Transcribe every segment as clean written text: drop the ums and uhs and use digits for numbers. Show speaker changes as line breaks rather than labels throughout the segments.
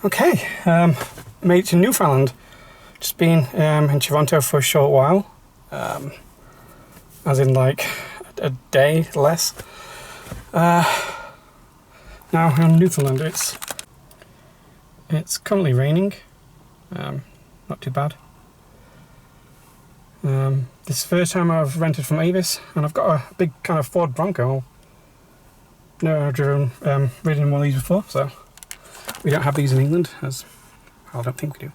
Okay, made it to Newfoundland. Just been in Toronto for a short while, as in like a day less. Now in Newfoundland, it's currently raining. Not too bad. This is the first time I've rented from Avis, and I've got a big kind of Ford Bronco. I've driven ridden one of these before, so we don't have these in England, as I don't think we do.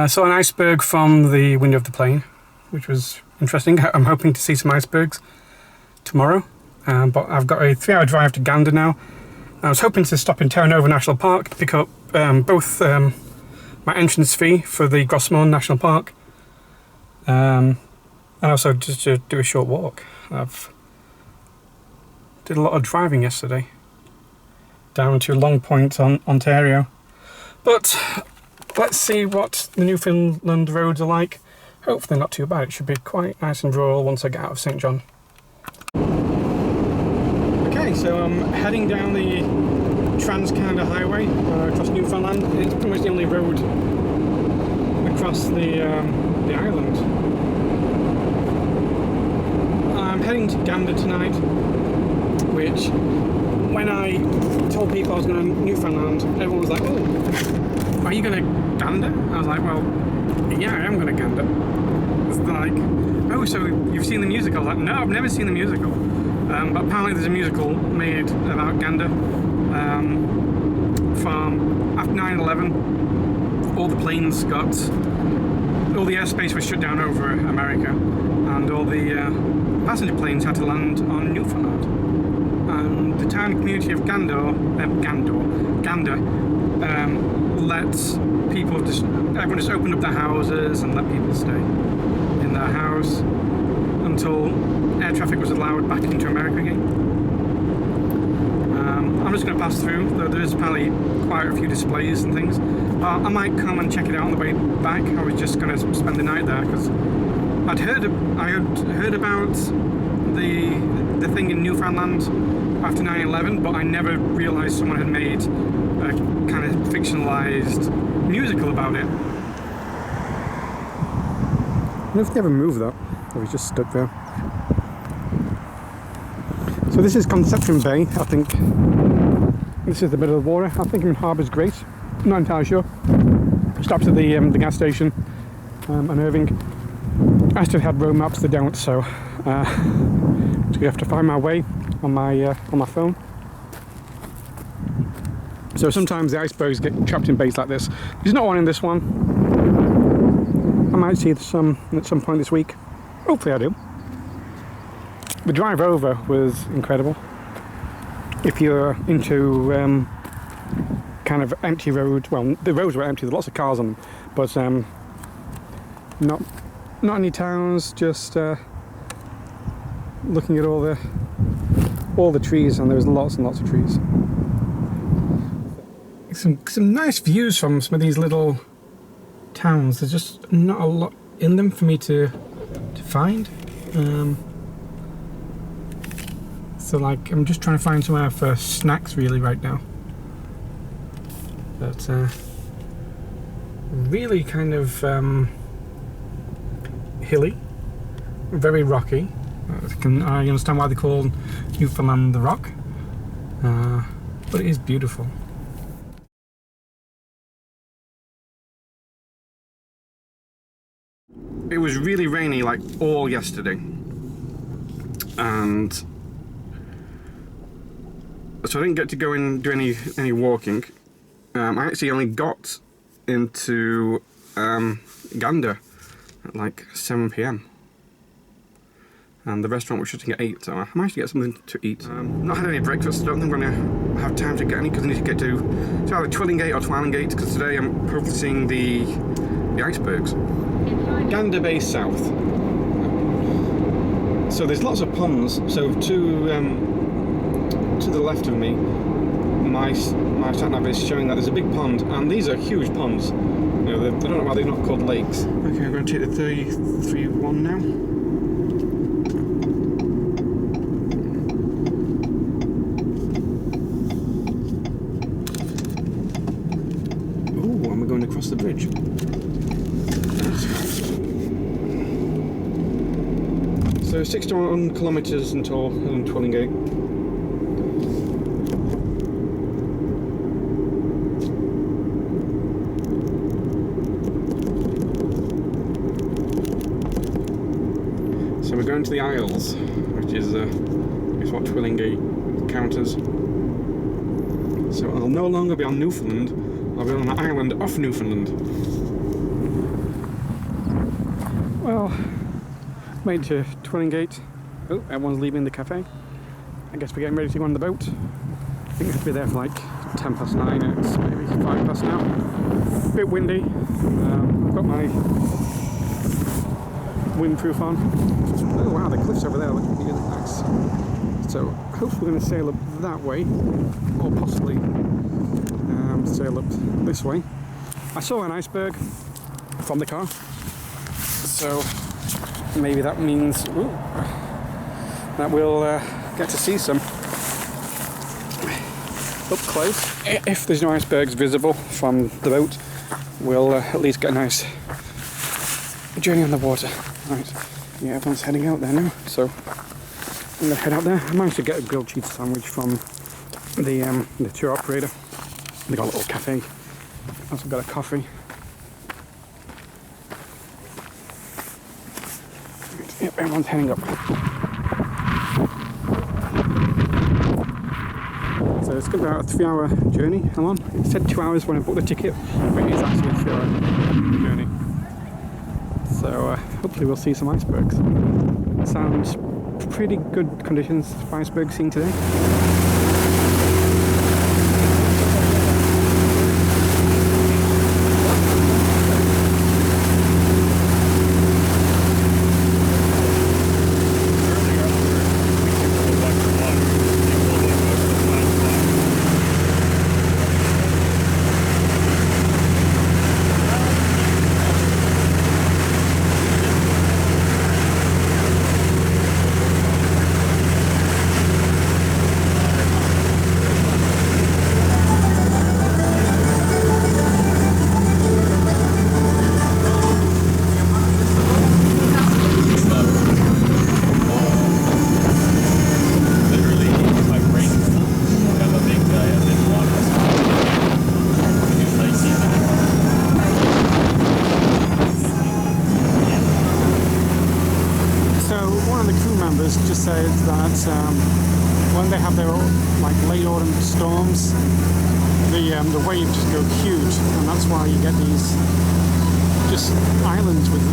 Saw an iceberg from the window of the plane, which was interesting. I'm hoping to see some icebergs tomorrow, but I've got a 3-hour drive to Gander now. I was hoping to stop in Terra Nova National Park to pick up both my entrance fee for the Morne National Park, and also just to do a short walk. Did a lot of driving yesterday down to Long Point, Ontario, but let's see what the Newfoundland roads are like. Hopefully not too bad. It should be quite nice and rural once I get out of St. John. Okay, so I'm heading down the Trans-Canada Highway across Newfoundland. It's pretty much the only road across the island. I'm heading to Gander tonight, which when I told people I was going to Newfoundland, everyone was like, "Oh, are you going to Gander?" I was like, "Well, yeah, I am going to Gander." It's like, "Oh, so you've seen the musical?" I was like, "No, I've never seen the musical." But apparently there's a musical made about Gander from after 9/11. All the planes all the airspace was shut down over America, and all the passenger planes had to land on Newfoundland. And the town and community of Gander lets people everyone just opened up their houses and let people stay in their house until air traffic was allowed back into America again. I'm just going to pass through, though there is apparently quite a few displays and things. I might come and check it out on the way back. I was just going to spend the night there because I had heard about the thing in Newfoundland after 9/11, but I never realised someone had made a kind of fictionalised musical about it. I wonder if they ever moved that, or he's just stuck there. So this is Conception Bay, I think. This is the middle of the water. I think Harbour's great. I'm not entirely sure. Stopped at the gas station in Irving. I still had road maps, they don't, so we have to find my way on my phone. So sometimes the icebergs get trapped in bays like this. There's not one in this one. I might see some at some point this week. Hopefully I do. The drive over was incredible. If you're into kind of empty roads, well, the roads were empty, there were lots of cars on them, but not any towns, just looking at all the trees, and there was lots and lots of trees. Some nice views from some of these little towns. There's just not a lot in them for me to find. So like, I'm just trying to find somewhere for snacks really right now. But really kind of hilly, very rocky. I understand why they call Newfoundland the Rock, but it is beautiful. It was really rainy like all yesterday, and so I didn't get to go in and do any walking. I actually only got into Gander at like 7 PM. And the restaurant was shutting at 8, so I managed to get something to eat. Not had any breakfast. I don't think I'm going to have time to get any because I need to get to either Twillingate or Twillingate, because today I'm hopefully seeing the icebergs. Gander Bay South. So there's lots of ponds. So to the left of me, my sat nav is showing that there's a big pond, and these are huge ponds. You know, I don't know why they're not called lakes. Okay, I'm going to take the 33-1 now. bridge. So 61 kilometres until Twillingate. So we're going to the Isles, which is what Twillingate counters. So I'll no longer be on Newfoundland, I'll be on the island off Newfoundland. Well, made it to Twillingate. Oh, everyone's leaving the cafe. I guess we're getting ready to go on the boat. I think we have to be there for like 10 past 9, it's maybe 5 past now. A bit windy. I've got my windproof on. Oh wow, the cliffs over there look really nice. So hopefully we're going to sail up that way, or possibly sail up this way. I saw an iceberg from the car, so maybe that means that we'll get to see some up close. If there's no icebergs visible from the boat, we'll at least get a nice journey on the water. Right, yeah, everyone's heading out there now, so I'm going to head out there. I managed to get a grilled cheese sandwich from the tour operator. They got a little cafe. Also got a coffee. Right, yep, everyone's heading up. So it's going to be about a 3-hour journey. Hang on, it said 2 hours when I booked the ticket, but it is actually a 3-hour journey. So hopefully we'll see some icebergs. Sounds pretty good conditions for icebergs seen today. Just said that when they have their like late autumn storms, the waves just go huge, and that's why you get these just islands with,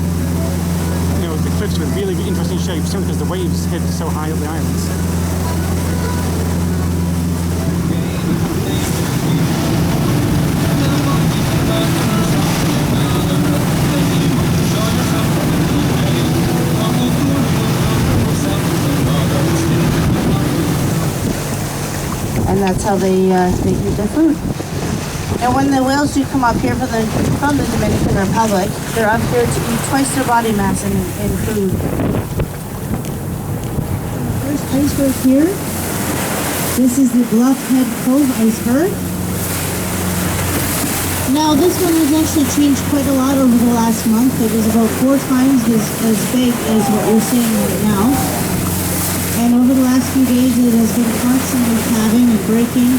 you know, the cliffs with really interesting shapes, simply because the waves hit so high up the islands.
And that's how they eat their food. And when the whales do come up here from the Dominican Republic, they're up here to eat twice their body mass in food. The first iceberg here, this is the Bluff Head Cove iceberg. Now this one has actually changed quite a lot over the last month. It was about 4 times as big as what we're seeing right now. And over the last few days, it has been constantly calving and breaking.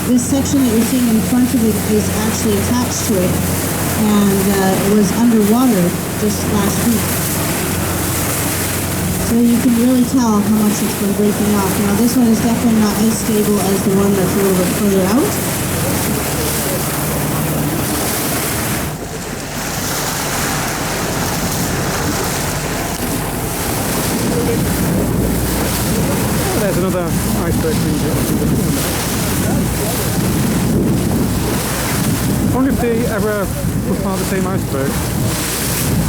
This section that you're seeing in front of it is actually attached to it, and it was underwater just last week. So you can really tell how much it's been breaking off. Now this one is definitely not as stable as the one that's a little bit further out.
There's another iceberg thing. I wonder if they ever were part of the same iceberg,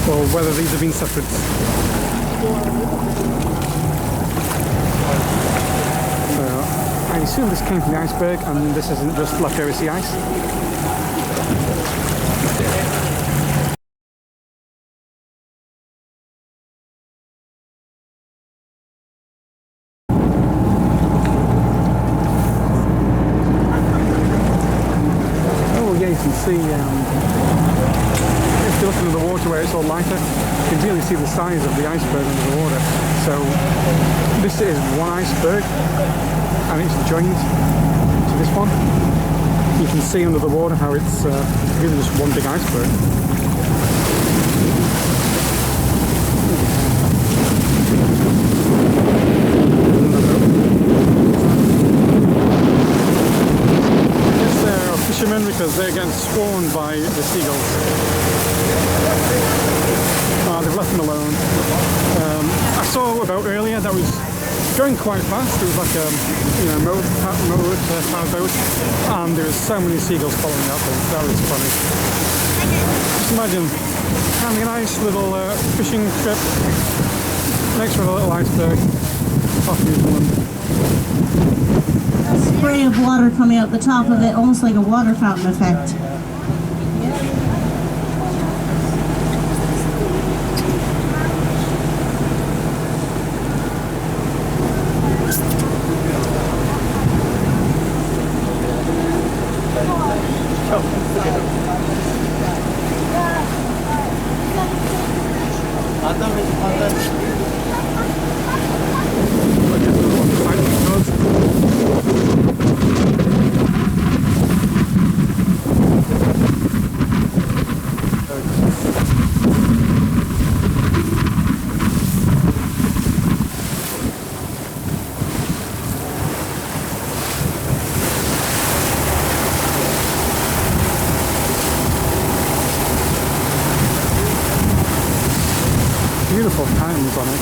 or whether these have been separate. So I assume this came from the iceberg, and this isn't just leftover sea ice. See or lighter, you can really see the size of the iceberg under the water. So this is one iceberg and it's joined to this one. You can see under the water how it's really just one big iceberg. Fishermen because they're getting swarmed by the seagulls. They've left them alone. I saw about earlier that was going quite fast. It was like a motor-powered boat, and there was so many seagulls following that thing. That was funny. Just imagine having a nice little fishing trip next to a little iceberg off Newfoundland.
Spray of water coming out the top of it, almost like a water fountain effect.
Beautiful patterns on it.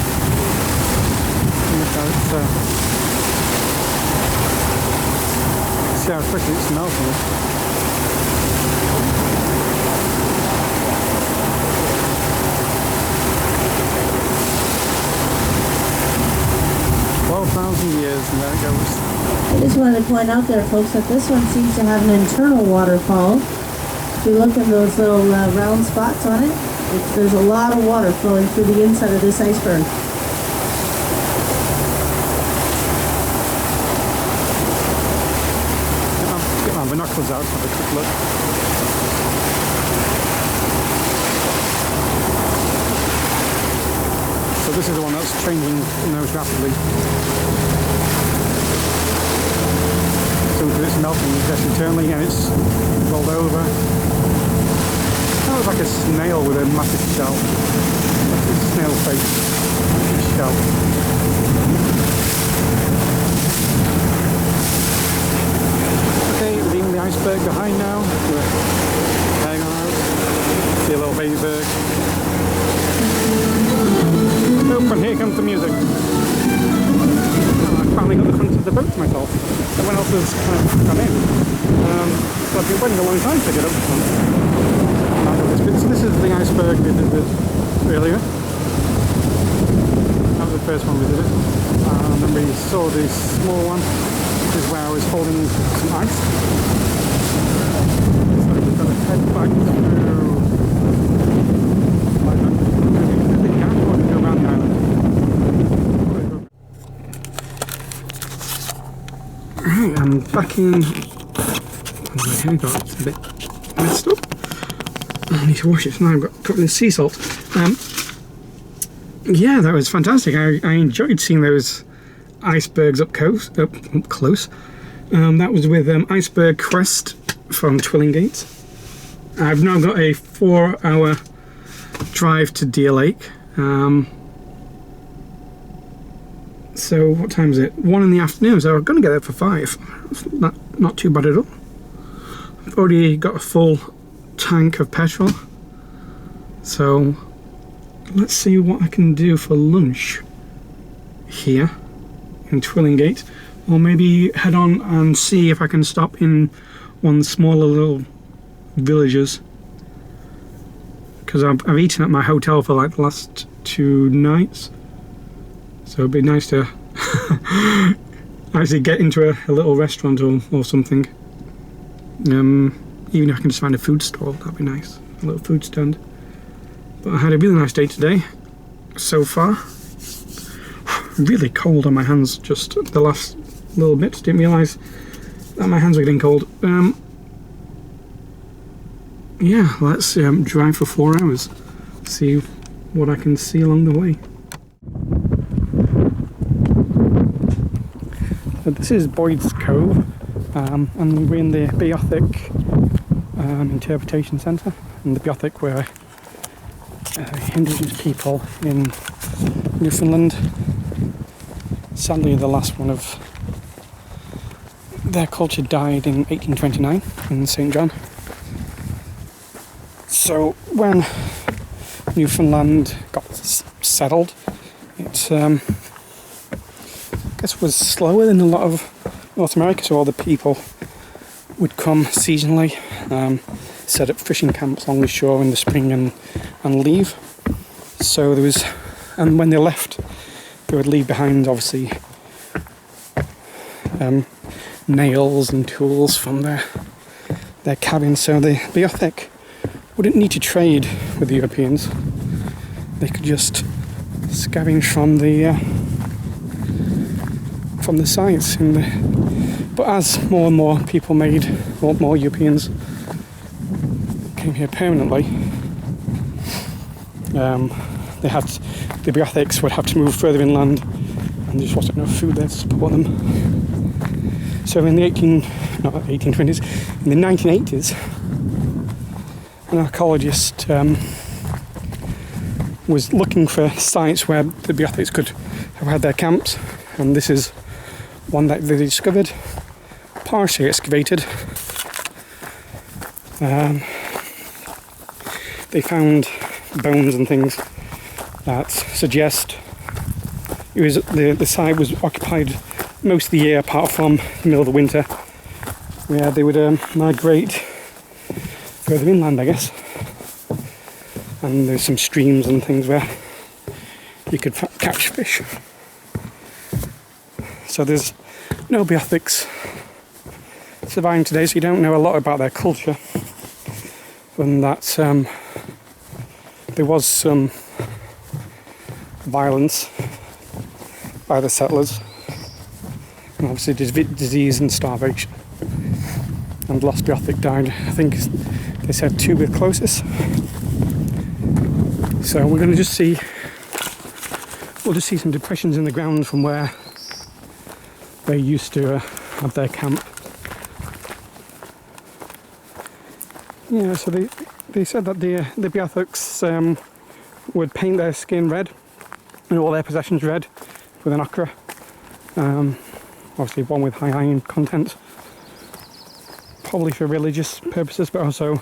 Look how it's, see how quickly it's melting. Years and there it goes.
I just wanted to point out there, folks, that this one seems to have an internal waterfall. If you look at those little round spots on it, there's a lot of water flowing through the inside of this iceberg.
Get my binoculars out, have a quick look. So this is the one that's changing most rapidly. So it's melting just internally and it's rolled over. That was like a snail with a massive shell. Like a snail face shell. Okay, leaving the iceberg behind now. We're heading on out. See a little baby bird. Oh, and here comes the music. I finally got the front of the boat to myself. Everyone else has kind of come in. So I've been waiting a long time to get up to front. So this is the iceberg we visited earlier. That was the first one we visited. And then we saw this small one. This is where I was holding some ice. So we've got to head back through. Go around the island. Right, I'm back in. My hair got a bit messed up. I need to wash it now. I've got covered in sea salt. Yeah, that was fantastic. I enjoyed seeing those icebergs up close. That was with Iceberg Crest from Twillingate. I've now got a 4-hour drive to Deer Lake. So what time is it? 1 in the afternoon, so I'm going to get there for 5. It's not too bad at all. I've already got a full tank of petrol. So let's see what I can do for lunch here in Twillingate. Or maybe head on and see if I can stop in one of the smaller little villages. Because I've eaten at my hotel for like the last 2 nights. So it'd be nice to actually get into a little restaurant or something. Even if I can just find a food stall, that'd be nice. A little food stand. But I had a really nice day today, so far. Really cold on my hands just the last little bit. Didn't realise that my hands were getting cold. Yeah, let's drive for 4 hours. see what I can see along the way. So this is Boyd's Cove, and we're in the Beothuk Interpretation Centre. And the Beothuk were indigenous people in Newfoundland. Sadly, the last one of their culture died in 1829 in St. John. So when Newfoundland got settled, it I guess was slower than a lot of North America, so all the people would come seasonally, set up fishing camps along the shore in the spring and leave. So there was, and when they left, they would leave behind obviously nails and tools from their cabins. So the Beothuk wouldn't need to trade with the Europeans. They could just scavenge from the sites. But as more and more people more Europeans came here permanently, the Beothuks would have to move further inland, and there just wasn't enough food there to support them. So in the 1820s, in the 1980s, an archaeologist was looking for sites where the Beothuks could have had their camps, and this is one that they discovered, partially excavated. They found bones and things that suggest it was the site was occupied most of the year, apart from the middle of the winter, where they would migrate further inland, I guess. And there's some streams and things where you could catch fish. So there's no Beothuks surviving today, so you don't know a lot about their culture. And that there was some violence by the settlers, and obviously disease and starvation. And the last Beothuk died, I think they said 2 tuberculosis. So we're going to just see, we'll just see some depressions in the ground from where they used to have their camp. Yeah, so they said that the Beothuks would paint their skin red and all their possessions red with an ochre. Obviously one with high iron content, probably for religious purposes, but also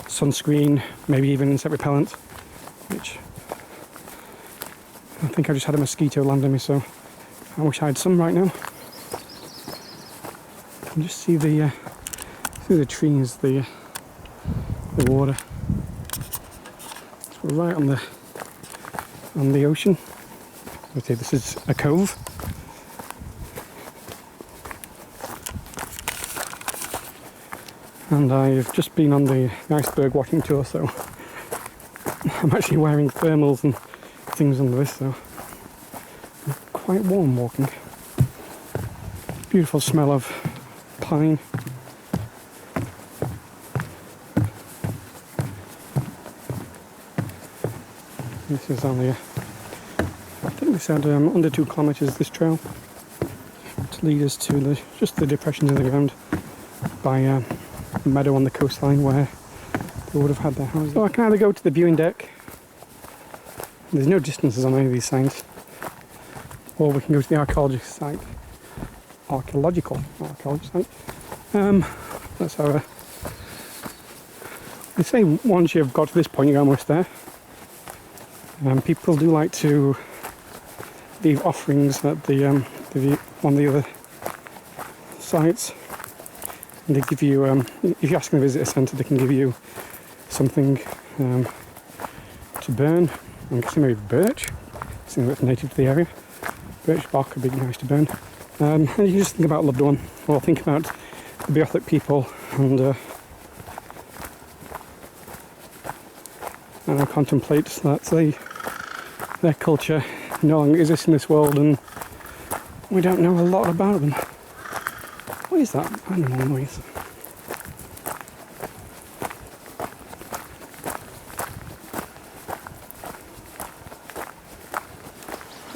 sunscreen, maybe even insect repellent, which I think I just had a mosquito land on me, so I wish I had some right now. You can just see through the trees, the water. So we're right on the ocean. Okay, this is a cove. And I've just been on the Iceberg Watching tour, so I'm actually wearing thermals and things under this, so it's quite warm walking. Beautiful smell of pine. This is only, I think they said under 2 kilometres this trail to lead us to just the depressions in the ground by a meadow on the coastline where they would have had their houses. So I can either go to the viewing deck, there's no distances on any of these signs, or we can go to the archaeological site. Let's have a... They say once you've got to this point you're almost there. People do like to leave offerings at one of the other sites. And they give you, if you ask them to visit a centre, they can give you something to burn. I'm guessing maybe birch, something that's native to the area. Birch bark would be nice to burn. And you can just think about a loved one, or think about the Beothuk people, and contemplate that their culture no longer exists in this world, and we don't know a lot about them. What is that? I don't know noise.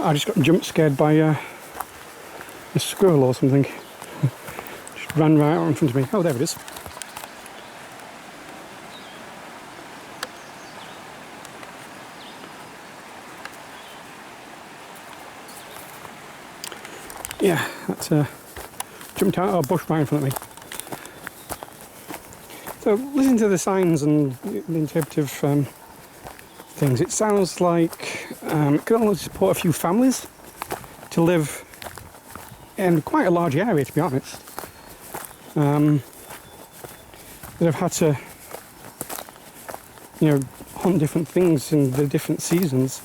I just got jump scared by a squirrel or something. Just ran right out in front of me. Oh, there it is. Yeah, that's jumped out of a bush right in front of me. So, listen to the signs and the interpretive things. It sounds like it could only support a few families to live in quite a large area, to be honest. That have had to, hunt different things in the different seasons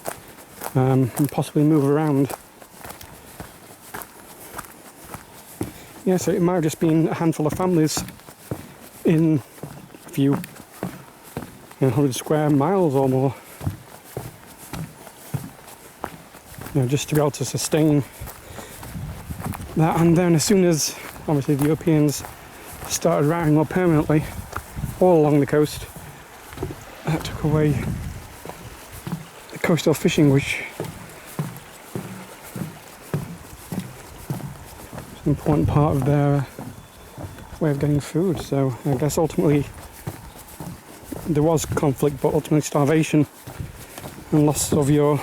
and possibly move around. Yeah, so it might have just been a handful of families in a few 100 square miles or more. Just to be able to sustain that. And then as soon as, obviously, the Europeans started routing more permanently all along the coast, that took away the coastal fishing, which an important part of their way of getting food. So I guess ultimately there was conflict, but ultimately starvation and loss of your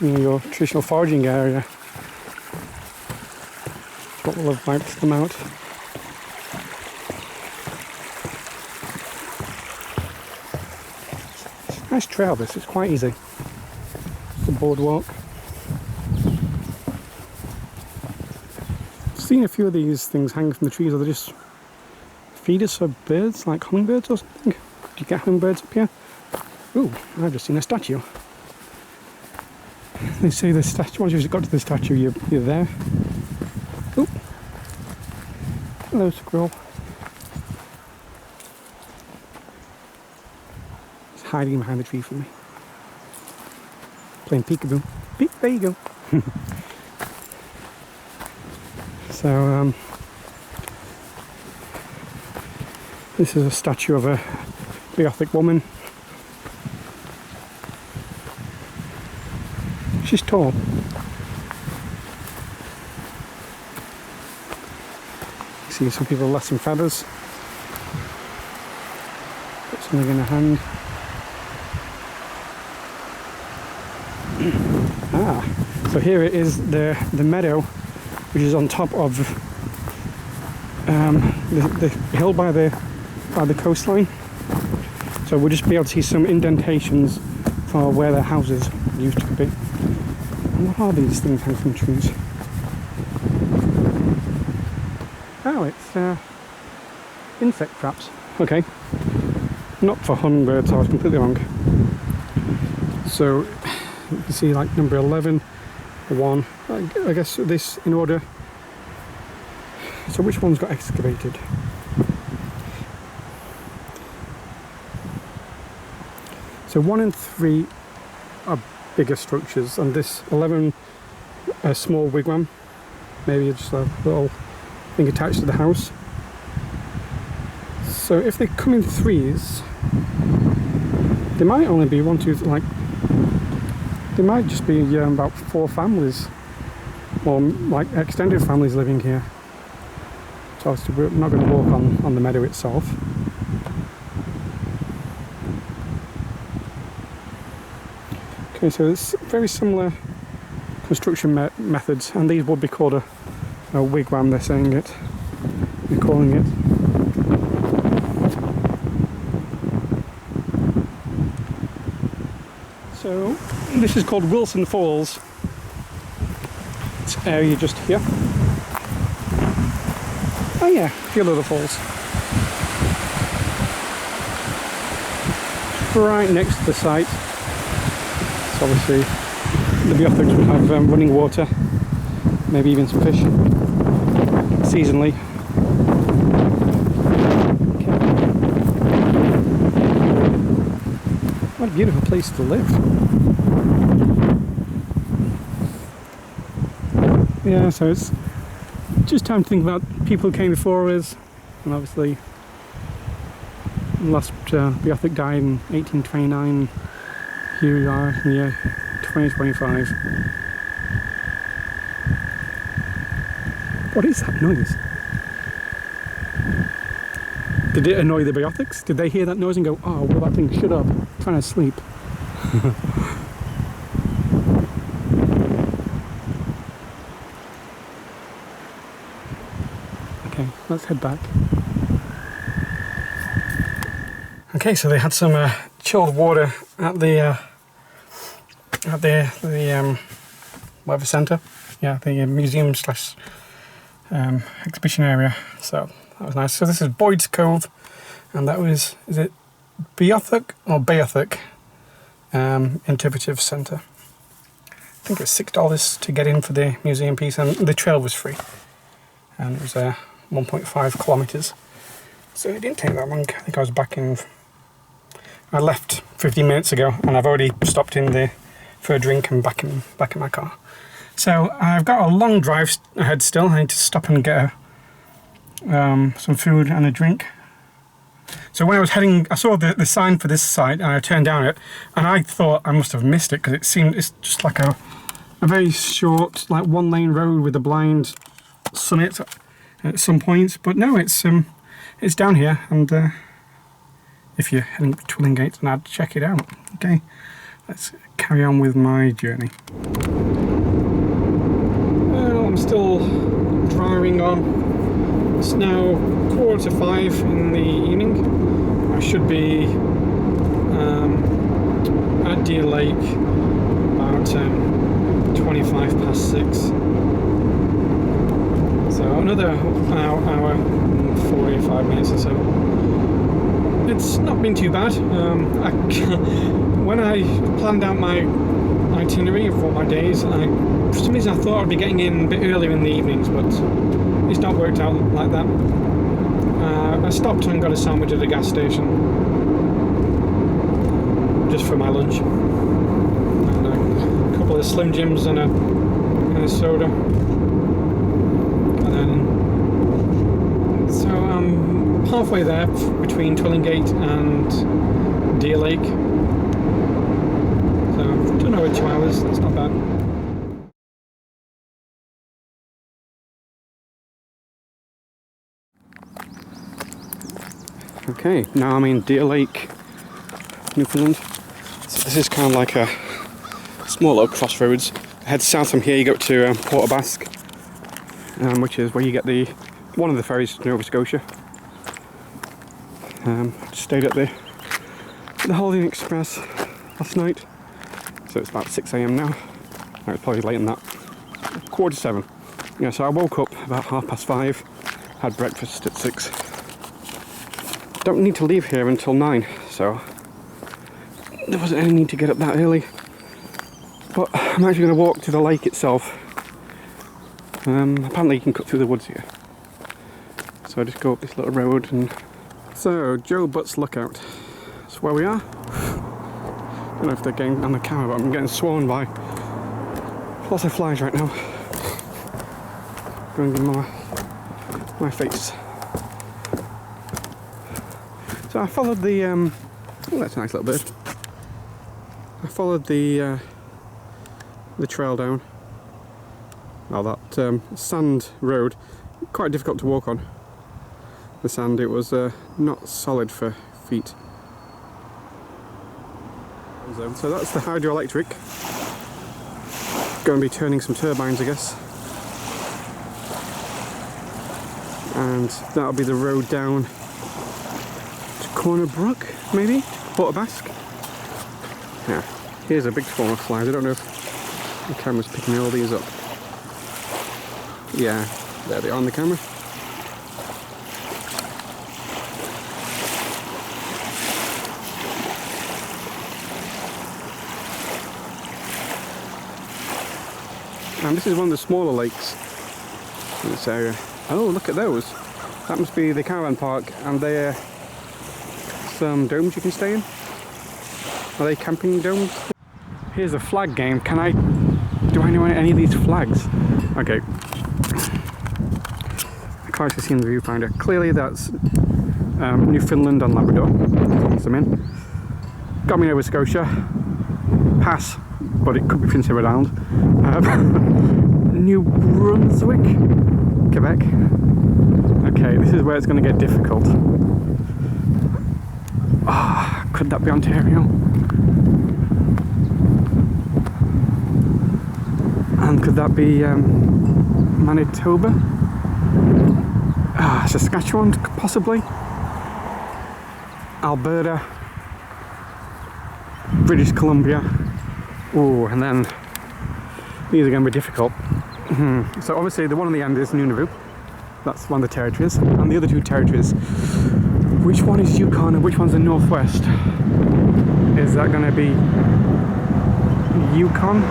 your traditional foraging area. What will have wiped them out. It's a nice trail, this. It's quite easy. The boardwalk. I've seen a few of these things hanging from the trees. Are they just feeders for birds, like hummingbirds or something? Do you get hummingbirds up here? Ooh, I've just seen a statue. They say the statue, once you've got to the statue, you're there. Ooh. Hello, squirrel. It's hiding behind the tree from me. Playing peekaboo. There you go. So, this is a statue of a Beothuk woman. She's tall. See some people left some feathers. Put something in her hand. So here it is, the meadow, which is on top of the hill by the coastline. So we'll just be able to see some indentations for where the houses used to be. What are these things hanging from trees? Oh, it's insect traps. Okay. Not for hummingbirds, I was completely wrong. So you can see like number 11, 1. I guess this in order. So which one's got excavated? So 1 and 3 are bigger structures, and this 11 a small wigwam, maybe just a little thing attached to the house. So if they come in threes, they might only be they might just be about 4 families, or like extended families living here. So we're not going to walk on the meadow itself. Okay, so it's very similar construction methods, and these would be called a wigwam, they're saying it. They're calling it. So, this is called Wilson Falls. This area just here. Oh yeah, a few little falls. Right next to the site. Obviously the Beothuk would have running water, maybe even some fish seasonally. What a beautiful place to live. Yeah, so it's just time to think about people who came before us, and obviously last Beothuk died in 1829. Here we are in the year 2025. What is that noise? Did it annoy the Beothuks? Did they hear that noise and go, oh, will that thing shut up? I'm trying to sleep. Okay, let's head back. Okay, so they had some chilled water at the whatever centre. Yeah, the museum slash exhibition area. So that was nice. So this is Boyd's Cove, and that was, is it Beothuk or Beothuk Interpretive Centre. I think it was $6 to get in for the museum piece, and the trail was free. And it was 1.5 kilometres. So it didn't take that long. I think I was back in... I left 15 minutes ago, and I've already stopped in for a drink and back in my car. So I've got a long drive ahead still. I need to stop and get some food and a drink. So when I was heading, I saw the sign for this site, and I turned down it, and I thought I must have missed it, because it's just like a very short, like one-lane road with a blind summit at some points. But no, it's down here, and if you're heading to Twillingate, then I'd check it out. Okay, let's carry on with my journey. Well, I'm still driving on. It's now 4:45 in the evening. I should be at Deer Lake about 25 past 6. So another hour and 45 minutes or so. It's not been too bad. When I planned out my itinerary for my days, for some reason I thought I'd be getting in a bit earlier in the evenings, but it's not worked out like that. I stopped and got a sandwich at a gas station just for my lunch, and a couple of Slim Jims and a soda, and then so I'm halfway there between Twillingate and Deer Lake. So done over 2 hours. That's not bad. Okay, now I'm in Deer Lake, Newfoundland. So this is kind of like a small little crossroads. Head south from here, you go to Port Basque, which is where you get one of the ferries to Nova Scotia. Stayed at the Holiday Inn Express last night, so it's about 6 AM now. No, it's probably later than that. 7:15. Yeah, so I woke up about 5:30, had breakfast at 6. Don't need to leave here until 9, so there wasn't any need to get up that early. But I'm actually going to walk to the lake itself. Apparently you can cut through the woods here. So I just go up this little road and... So, Joe Butt's Lookout. That's where we are. I don't know if they're getting on the camera, but I'm getting swarmed by lots of flies right now. Going in my face. So I followed the, oh, that's a nice little bird. I followed the trail down. Now that sand road, quite difficult to walk on. The sand, it was not solid for feet. So that's the hydroelectric. Going to be turning some turbines, I guess. And that'll be the road down to Corner Brook, maybe? Port Basque. Yeah, here's a big swarm of flies. I don't know if the camera's picking all these up. Yeah, there they are on the camera. And this is one of the smaller lakes in this area. Oh, look at those. That must be the caravan park, and they're some domes you can stay in. Are they camping domes? Here's a flag game. Do I know any of these flags? Okay. I can't actually see in the viewfinder. Clearly that's Newfoundland and Labrador. Once I'm in. Got me Nova Scotia. Pass, but it could be Prince Edward Island. New Brunswick, Quebec. Okay, this is where it's going to get difficult. Ah, could that be Ontario? And could that be Manitoba? Saskatchewan, possibly? Alberta, British Columbia. Oh, and then these are going to be difficult. So obviously the one on the end is Nunavut. That's one of the territories. And the other two territories, which one is Yukon and which one's the Northwest? Is that going to be Yukon?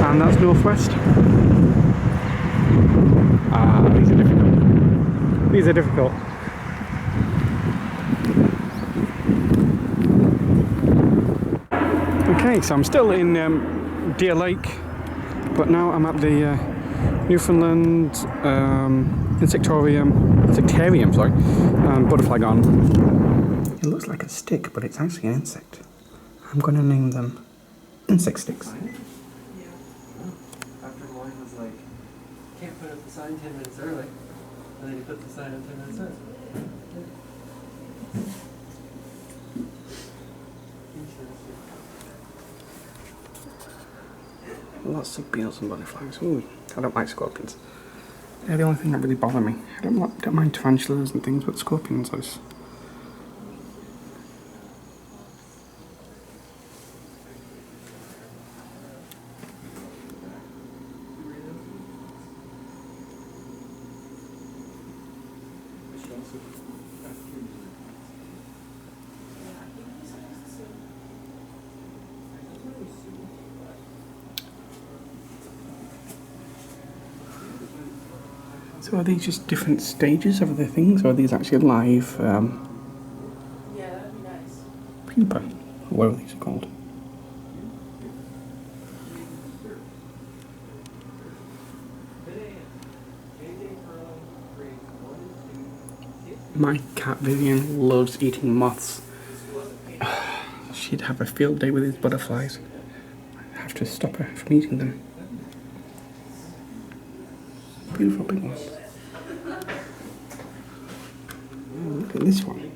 And that's Northwest? Ah, these are difficult. These are difficult. Okay, so I'm still in Deer Lake, but now I'm at the Newfoundland Insectarium, butterfly garden. It looks like a stick, but it's actually an insect. I'm going to name them insect sticks.
Yeah. After Morne was like, can't put up the sign 10 minutes early, and then he put the sign up 10 minutes early.
Lots of beetles and butterflies. Ooh, I don't like scorpions. They're the only thing that really bother me. I don't mind tarantulas and things, but scorpions is... So are these just different stages of the things, or are these actually live
Yeah, that'd be nice.
pupa, or whatever these are called? My cat Vivian loves eating moths. She'd have a field day with these butterflies. I have to stop her from eating them. Beautiful big ones. Oh, look at this one.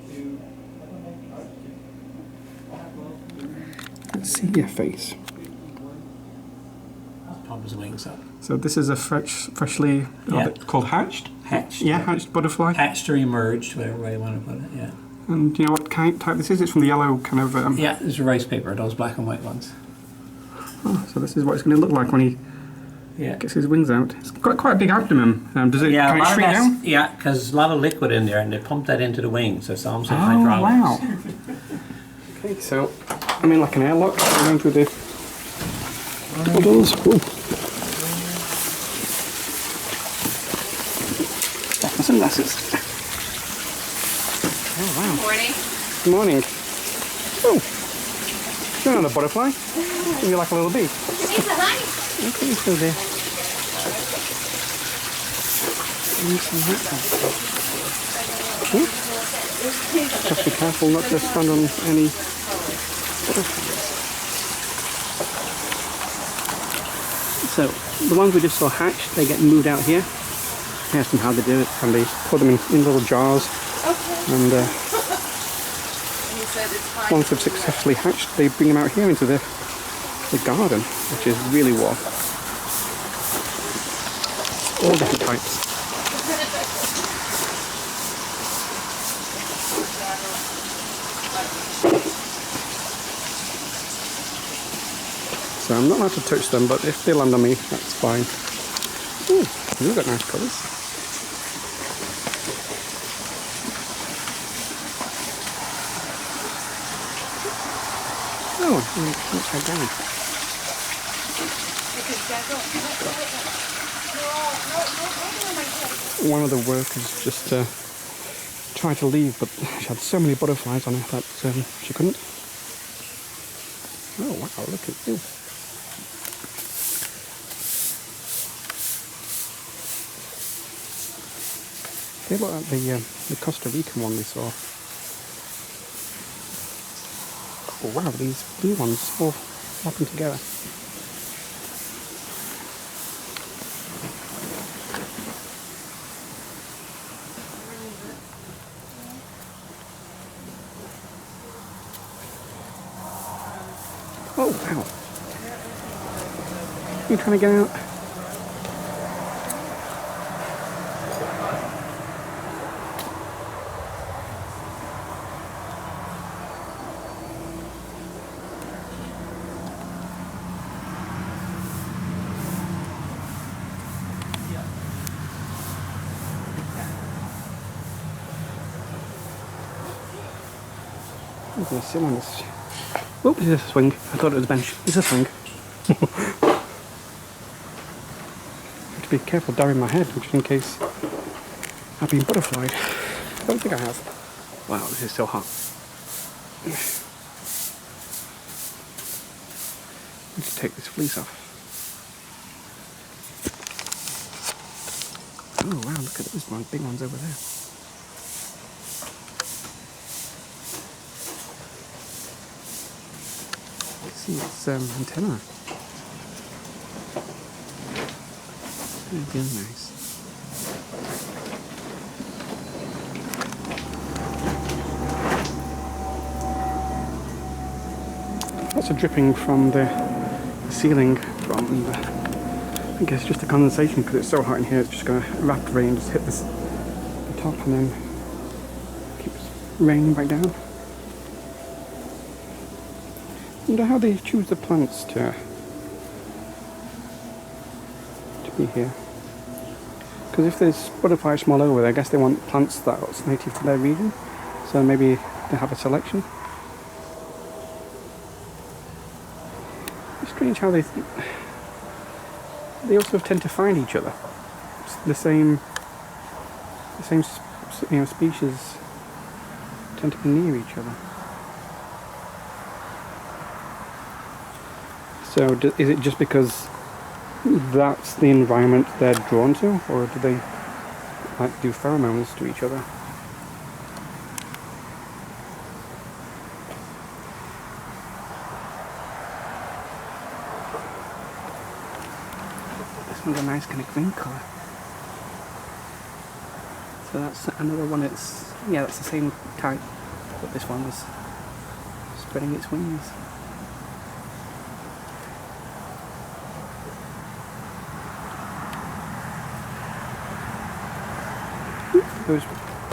Let's see your face.
Pop his wings up.
So this is a freshly called hatched?
Hatched.
Yeah, hatched butterfly.
Hatched or emerged, whatever way you want to put it, yeah.
And do you know what type this is? It's from the yellow kind of...
Yeah, it's a rice paper, those black and white ones.
Oh, so this is what it's going to look like when he gets his wings out. It's got quite a big abdomen. Does it kind of shrink down?
Yeah, because there's a lot of liquid in there, and they pump that into the wings, so it's almost like hydraulics.
Wow. Okay, so I'm in like an airlock. I'm going through the puddles. Back my sunglasses. Oh, wow.
Good morning.
Good morning. Oh, you're not a butterfly. You're like a little bee.
She's a honey.
Okay, so there. Just be careful not to stand on any butterflies. So, the ones we just saw hatched, they get moved out here. I asked them how they do it, and they put them in little jars.
Okay.
And
And he said it's fine.
once they've successfully hatched, they bring them out here into the garden, which is really warm. All different types. So I'm not allowed to touch them, but if they land on me, that's fine. Ooh, they've got nice colours. Oh, upside down. One of the workers just tried to leave, but she had so many butterflies on her that she couldn't. Oh wow, look at you. They look like the Costa Rican one we saw. Oh wow, these blue ones all flopping together. Oh wow. You trying to get out? I'm going to sit on this. Oh, is this a swing? I thought it was a bench. It's a swing. I have to be careful diving my head, just in case I've been butterflied. I don't think I have. Wow, this is so hot. Let's take this fleece off. Oh wow, look at this one. Big one's over there. Let's see its antenna. Very nice. Lots of dripping from the ceiling from the, I guess just the condensation, because it's so hot in here. It's just going to evaporate and just hit the top and then keeps raining back down. I wonder how they choose the plants to be here. Because if there's butterflies from all over, I guess they want plants that are native to their region. So maybe they have a selection. It's strange how they also tend to find each other. It's the same species tend to be near each other. So is it just because that's the environment they're drawn to, or do they like do pheromones to each other? This one's a nice kind of green colour. So that's another one. It's that's the same type, but this one was spreading its wings. Those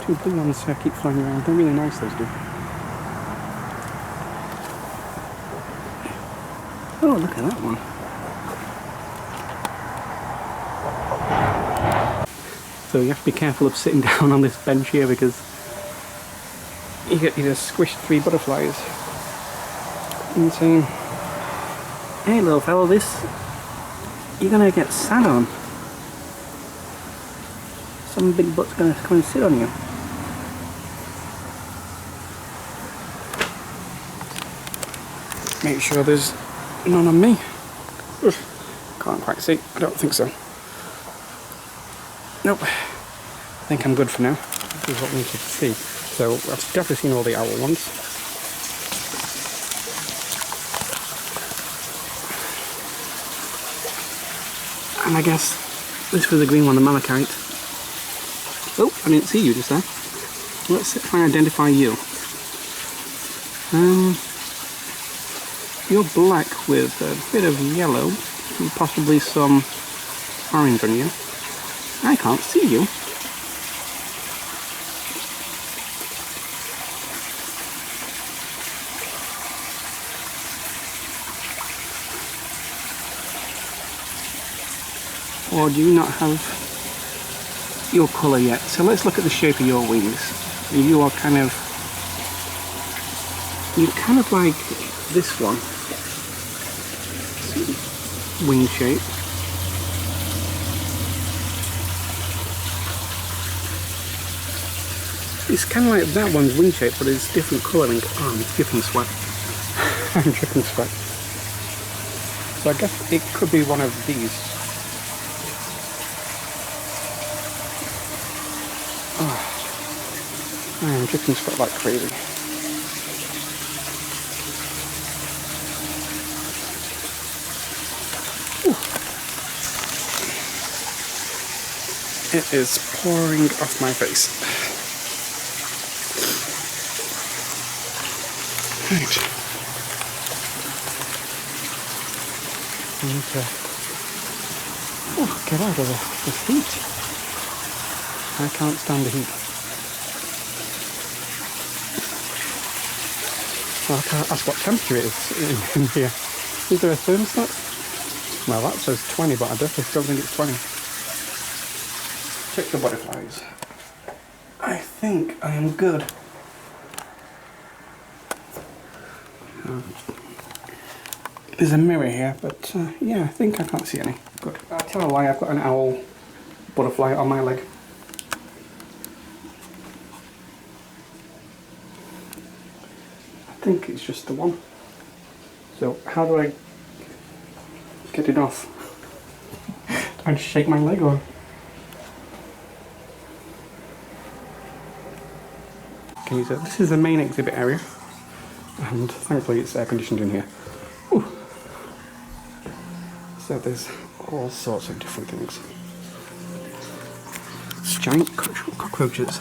two blue ones keep flying around. They're really nice, those two. Oh, look at that one. So you have to be careful of sitting down on this bench here, because you just squished 3 butterflies. Insane. Hey little fellow, you're gonna get sat on. Some big butt's going to come and sit on you. Make sure there's none on me. Oof. Can't quite see. I don't think so. Nope. I think I'm good for now. This is what we need to see. So I've definitely seen all the owl ones. And I guess this was the green one, the malachite. Oh, I didn't see you just there. Let's try and identify you. You're black with a bit of yellow, and possibly some orange on you. I can't see you. Or do you not have your colour yet? So let's look at the shape of your wings. You're kind of like this one. Wing shape. It's kind of like that one's wing shape, but it's different colouring. Oh, I'm dripping sweat. I'm dripping sweat. So I guess it could be one of these. Oh, I am chicken scrap like crazy. Ooh. It is pouring off my face. Right. I need to get out of this heat. I can't stand the heat. Well, I can't ask what temperature it is in here. Is there a thermostat? Well, that says 20, but I definitely still think it's 20. Check the butterflies. I think I am good. There's a mirror here, but yeah, I think I can't see any. Good. I'll tell you why I've got an owl butterfly on my leg. I think it's just the one. So how do I get it off? Do I just shake my leg or? Okay, so this is the main exhibit area, and thankfully it's air conditioned in here. Ooh. So there's all sorts of different things. Giant cockroaches.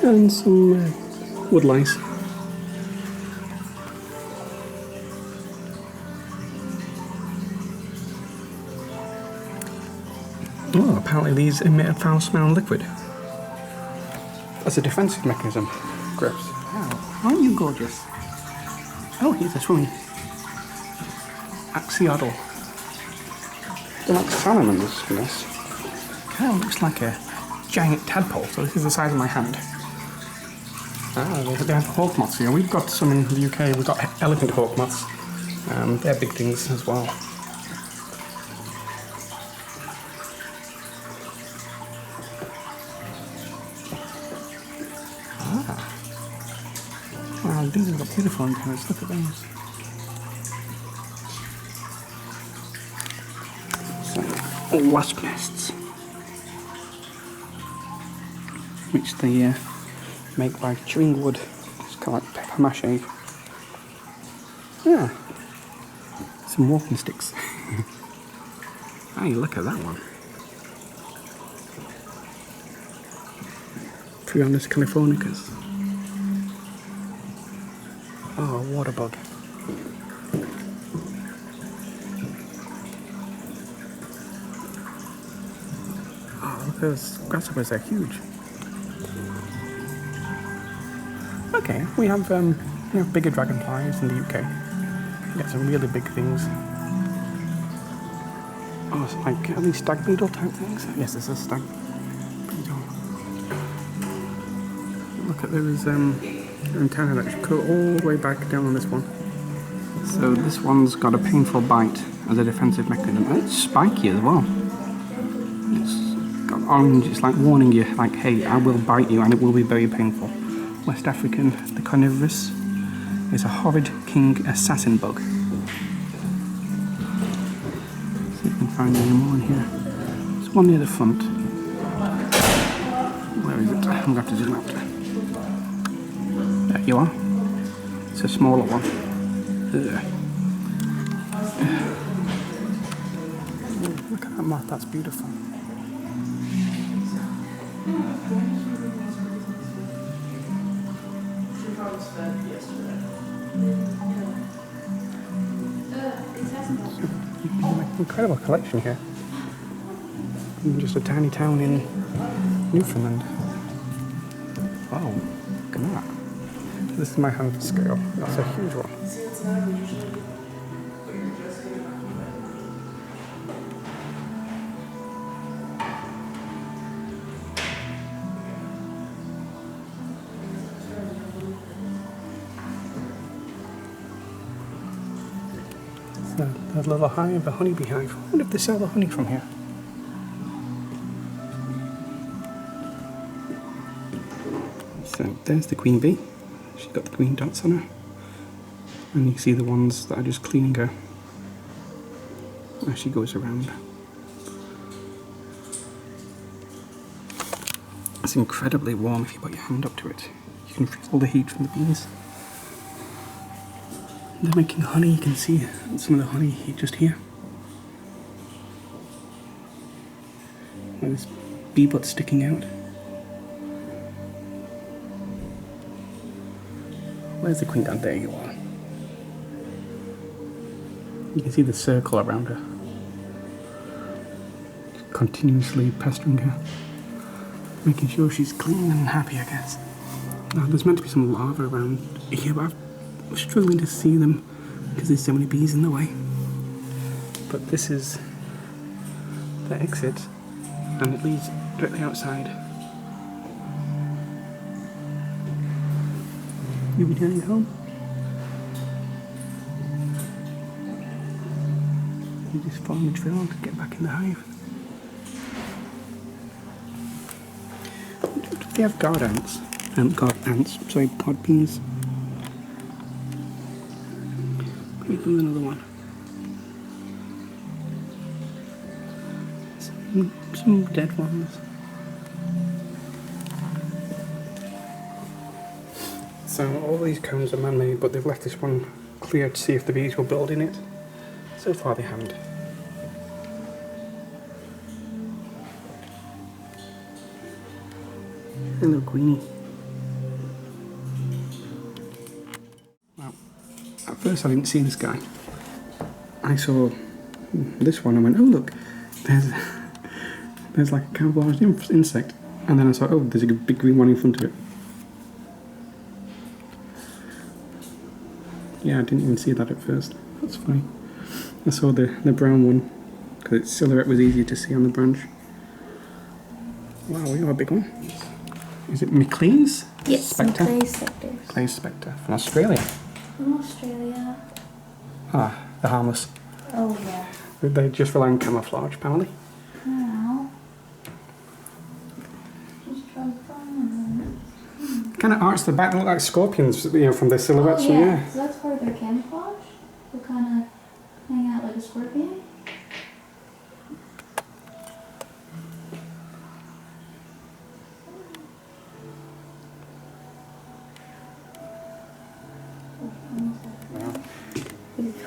And some wood lice. Oh, apparently these emit a foul-smelling liquid. That's a defensive mechanism. Gross. Wow, aren't you gorgeous? Oh, here's a swimming axolotl. They're like salamanders, for this. Kind of looks like a giant tadpole, so this is the size of my hand. Ah, they have hawk moths here. We've got some in the UK. We've got elephant hawk moths. They're big things as well. Wow, these are beautiful antennas. Look at those. So, wasp nests, which they make by chewing wood. It's kind of like paper mache. Yeah, some walking sticks. Hey, look at that one. Trionus californicus. Oh, water bug. Oh, look at those grasshoppers, they're huge. Okay, we have bigger dragonflies in the UK. We got some really big things. Oh, it's like, are these stag beetle type things? Yes, this is stag beetle. Look at those antenna that go all the way back down on this one. So this one's got a painful bite as a defensive mechanism. And it's spiky as well. It's got orange, it's like warning you, like, hey, I will bite you and it will be very painful. West African, the carnivorous, is a horrid king assassin bug. See if we can find any more in here. There's one near the front. Where is it? I'm going to have to zoom out. There you are. It's a smaller one. Look at that moth, that's beautiful. Incredible collection here. In just a tiny town in Newfoundland. Wow, look at that. This is my hand scale. That's a huge one. A little hive, a honeybee hive. I wonder if they sell the honey from here. So there's the queen bee. She's got the green dots on her. And you can see the ones that are just cleaning her as she goes around. It's incredibly warm if you put your hand up to it. You can feel the heat from the bees. They're making honey, you can see some of the honey just here. There's bee butts sticking out. Where's the queen gun? There you are. You can see the circle around her. Continuously pestering her. Making sure she's clean and happy, I guess. Now, there's meant to be some larvae around here, but I'm struggling to see them because there's so many bees in the way. But this is the exit, and it leads directly outside. You returning home? You just follow the trail to get back in the hive. They have guard ants. Pod bees. Maybe there's another one. Some dead ones. So all these cones are man-made, but they've left this one clear to see if the bees will build in it. So far they haven't. Hello, Queenie. Well, at first I didn't see this guy. I saw this one and went, oh look, there's like a camouflaged insect. And then I saw, oh, there's a big green one in front of it. Yeah, I didn't even see that at first. That's funny. I saw the brown one because its silhouette was easier to see on the branch. Wow, we got a big one. Is it McLean's?
Yes,
Spectre?
McLean's Spectre.
McLean's Spectre from Australia.
From Australia.
Ah, they're harmless.
Oh yeah.
They just rely on camouflage, apparently.
Now, just try to find.
Kind of arch the back, they look like scorpions, from their silhouettes.
Oh yeah, so that's part of their camouflage. They'll kind of hang out like a scorpion.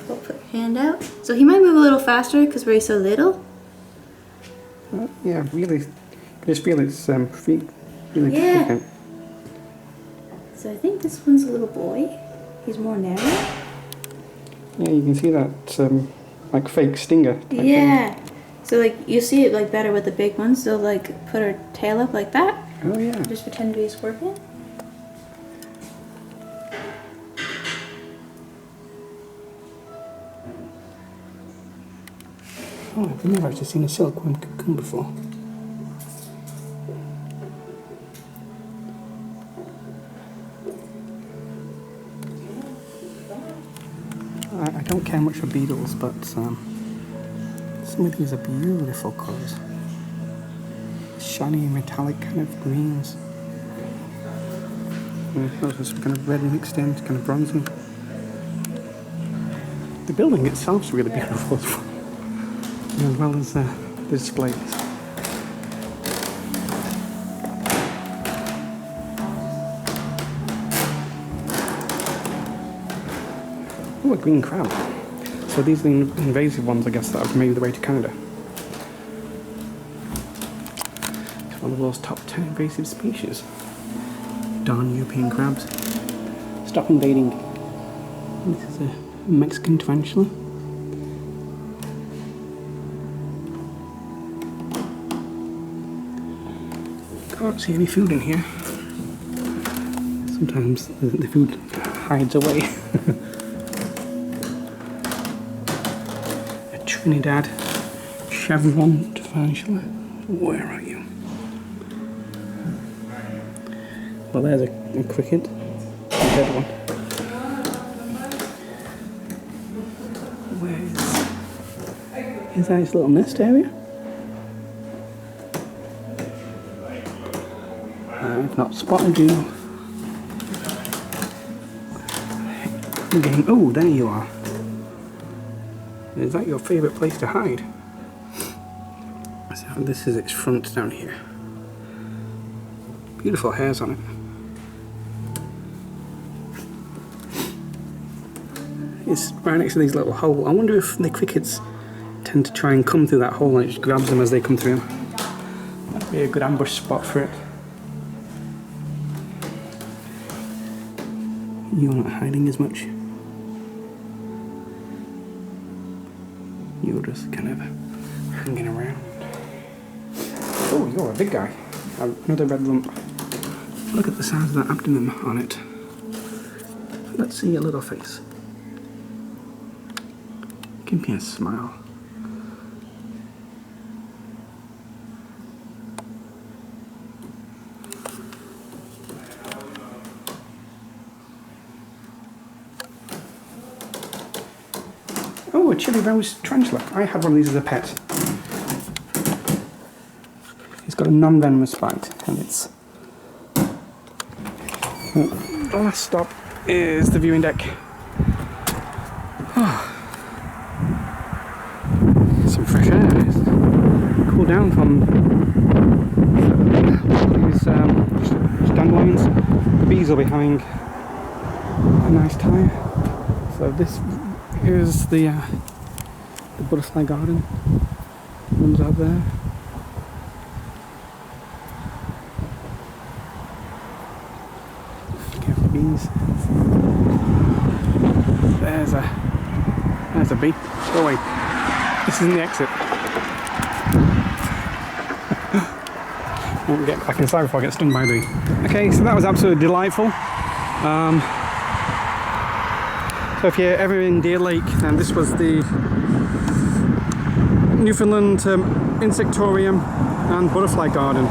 Put your hand out. So he might move a little faster because we're so little.
Yeah, really. I just feel its feet really
Yeah.
thick.
So I think this one's a little boy. He's more narrow.
Yeah, you can see that like fake stinger. type
Yeah. So like you see it like better with the big ones. They'll like put her tail up like that.
thing. Oh yeah.
Just pretend to be a scorpion.
Oh, I've never actually seen a silkworm cocoon before. I don't care much for beetles, but some of these are beautiful colours. Shiny, metallic kind of greens. And those kind of red mixed in, kind of bronzy. The building itself's really beautiful as well. As well as the displays. Oh, a green crab. So these are the invasive ones, I guess, that have made their way to Canada. It's one of the world's top 10 invasive species. Darn European crabs. Stop invading. This is a Mexican tarantula. Can't see any food in here. Sometimes the food hides away. A Trinidad chevron tarantula. Where are you? Well, there's a cricket. A dead one. Where is that his little nest area? I've not spotted you. Again. Oh, there you are. Is that your favourite place to hide? So this is its front down here. Beautiful hairs on it. It's right next to these little holes. I wonder if the crickets tend to try and come through that hole and it just grabs them as they come through. That'd be a good ambush spot for it. You're not hiding as much. You're just kind of hanging around. Oh, you're a big guy. Another red lump. Look at the size of that abdomen on it. Let's see your little face. Give me a smile. Oh, a chili rose tarantula. I had one of these as a pet. It's got a non-venomous bite, and it's... The last stop is the viewing deck. Some fresh air. Cool down from these dandelions. The bees will be having a nice time. So this here's the butterfly garden. One's out there. Careful bees. There's a bee. Go away. This isn't the exit. Won't get back inside before I get stung by a bee. Okay, so that was absolutely delightful. So if you're ever in Deer Lake, then this was the Newfoundland Insectarium and Butterfly Garden.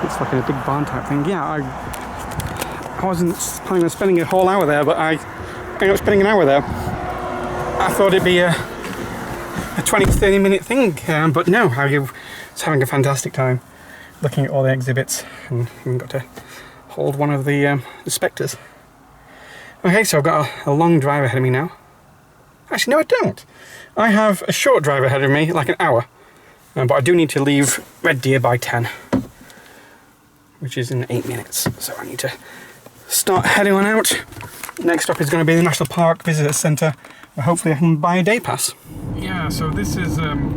It's like a big barn type thing. Yeah, I wasn't planning on spending a whole hour there, but I ended up spending an hour there. I thought it'd be a 20-30 minute thing, but no, I was having a fantastic time looking at all the exhibits and even got to hold one of the spectres. Okay, so I've got a long drive ahead of me now. Actually, no, I don't. I have a short drive ahead of me, like an hour, but I do need to leave Red Deer by 10, which is in 8 minutes. So I need to start heading on out. Next stop is going to be the National Park Visitor Centre, where hopefully I can buy a day pass. Yeah, so this is been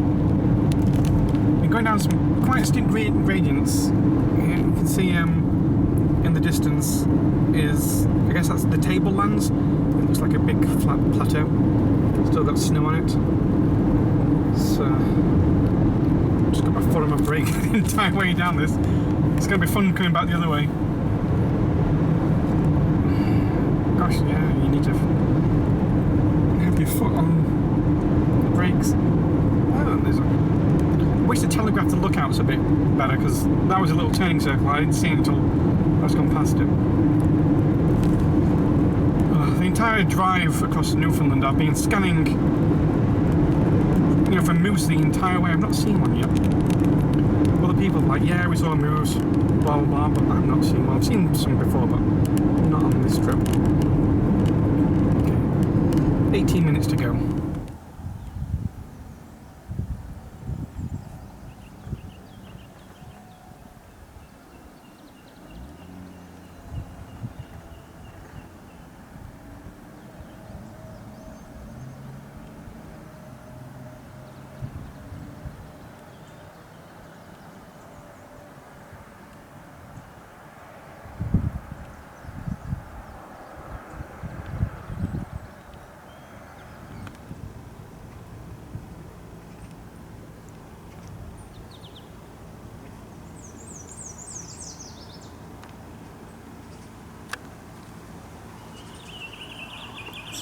going down some quite steep gradients. Here you can see in the distance is, I guess that's the tablelands. It looks like a big flat plateau. Still got snow on it. So just got my foot on my brake the entire way down this. It's going to be fun coming back the other way. Gosh, yeah, you need to have your foot on the brakes. Oh, I wish the telegraph to lookouts a bit better, because that was a little turning circle. I didn't see it until I was gone past it. The entire drive across Newfoundland, I've been scanning, you know, for moose the entire way. I've not seen one yet. Other people are like, yeah, we saw a moose, blah blah blah, but I've not seen one. I've seen some before, but not on this trip. Okay, 18 minutes to go.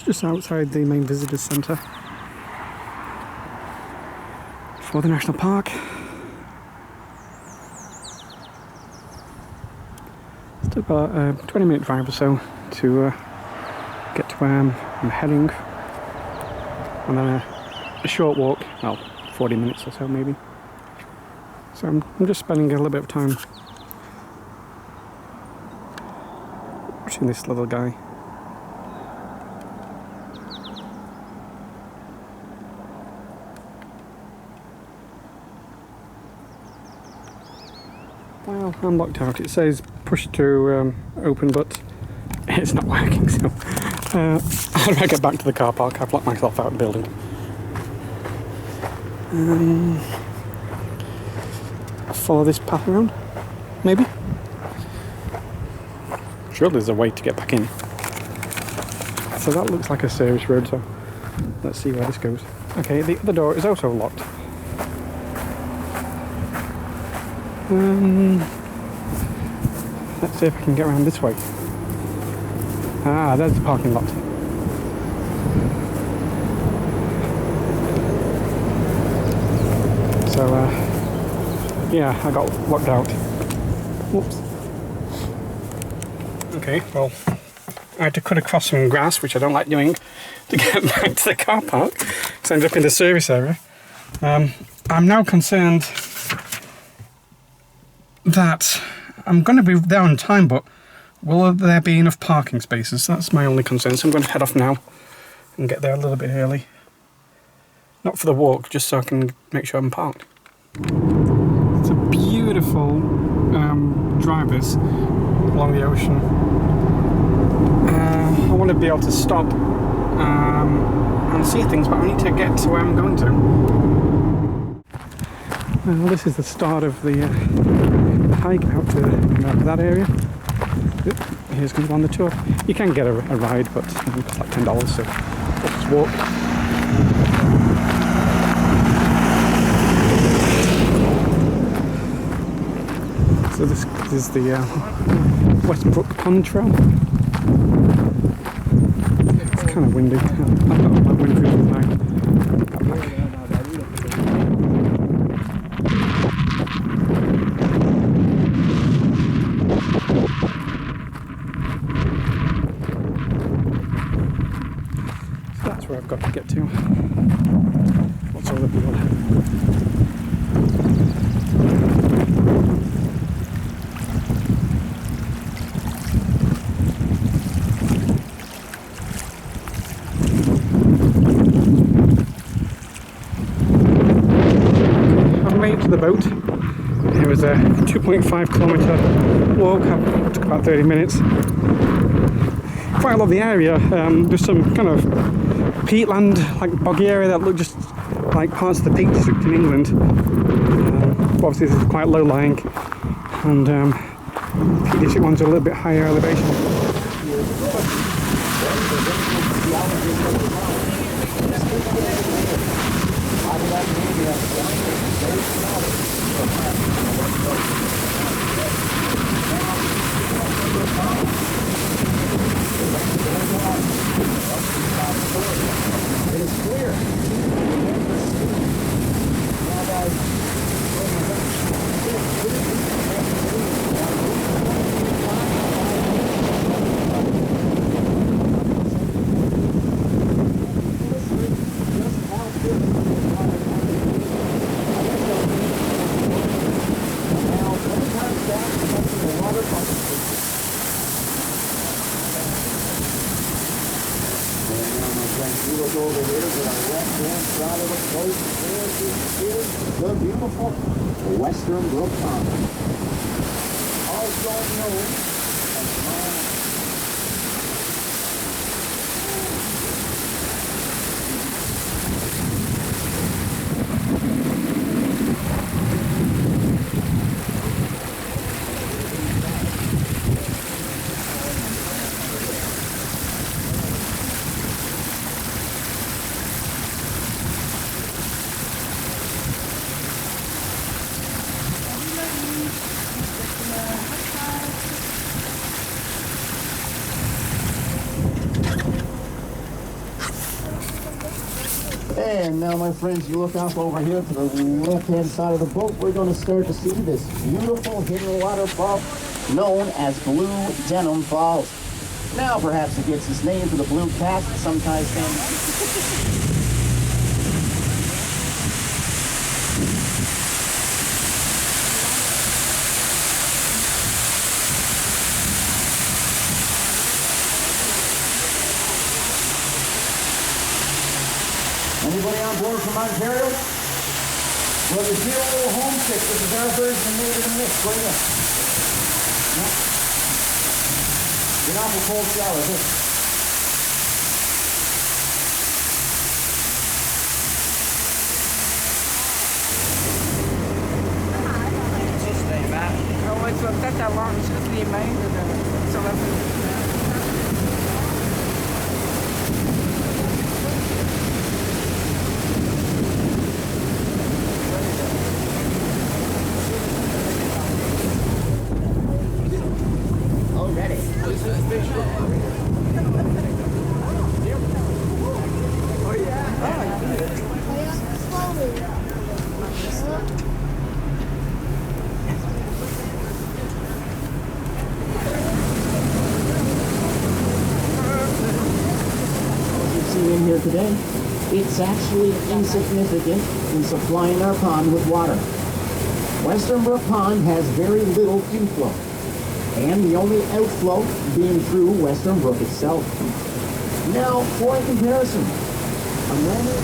Just outside the main visitors centre for the national park. Still got a 20-minute drive or so to get to where I'm heading, and then a short walk, well, 40 minutes or so maybe. So I'm just spending a little bit of time watching this little guy. Well, I'm locked out. It says push to open, but it's not working, so how do I get back to the car park? I've locked myself out of the building. Follow this path around, maybe? Surely there's a way to get back in. So that looks like a service road, so let's see where this goes. Okay, the other door is also locked. Let's see if I can get around this way. Ah, there's the parking lot. So, yeah, I got locked out. Whoops. Okay, well, I had to cut across some grass, which I don't like doing, to get back to the car park. So I ended up in the service area. I'm now concerned that I'm going to be there on time, but will there be enough parking spaces? That's my only concern. So I'm going to head off now and get there a little bit early. Not for the walk, just so I can make sure I'm parked. It's a beautiful drive this along the ocean. I want to be able to stop and see things, but I need to get to where I'm going to. Well, this is the start of the hike out to that area. Here's going to go on the tour. You can get a ride, but it costs like $10, so let's just walk. So this is the West Brook Pond Trail. It's kind of windy. I've got my windproof with my backpack. So that's where I've got to get to. What's all the people? The boat. It was a 2.5 kilometre walk. It took about 30 minutes. Quite a lot of the area. There's some kind of peatland, like boggy area that look just like parts of the Peak District in England. But obviously this is quite low lying, and the Peak District ones are a little bit higher elevation.
The beautiful western Brook Pond, also known as Morne. And now, my friends, you look up over here to the left-hand side of the boat, we're going to start to see this beautiful hidden waterfall known as Blue Denim Falls. Now, perhaps it gets its name for the blue cat that sometimes stands. Anybody on board from Ontario? Well, the dear old homesick, this is our version made of the mix, bring it. Yeah. Get off a cold shower, huh? In here today, it's actually insignificant in supplying our pond with water. Western Brook Pond has very little inflow, and the only outflow being through Western Brook itself. Now, for a comparison, a normal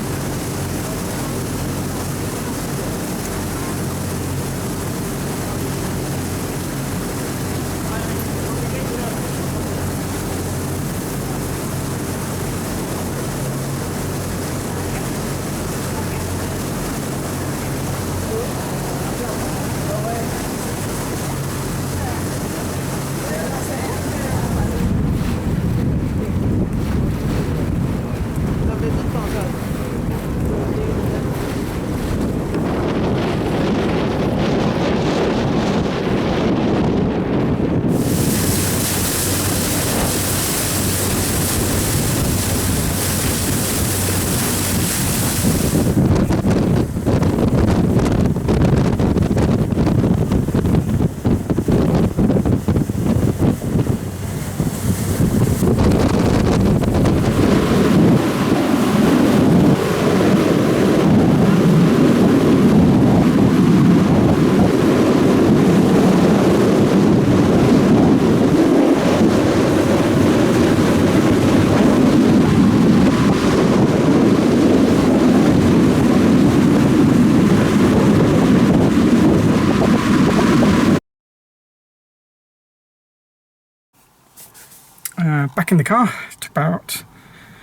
back in the car. It took about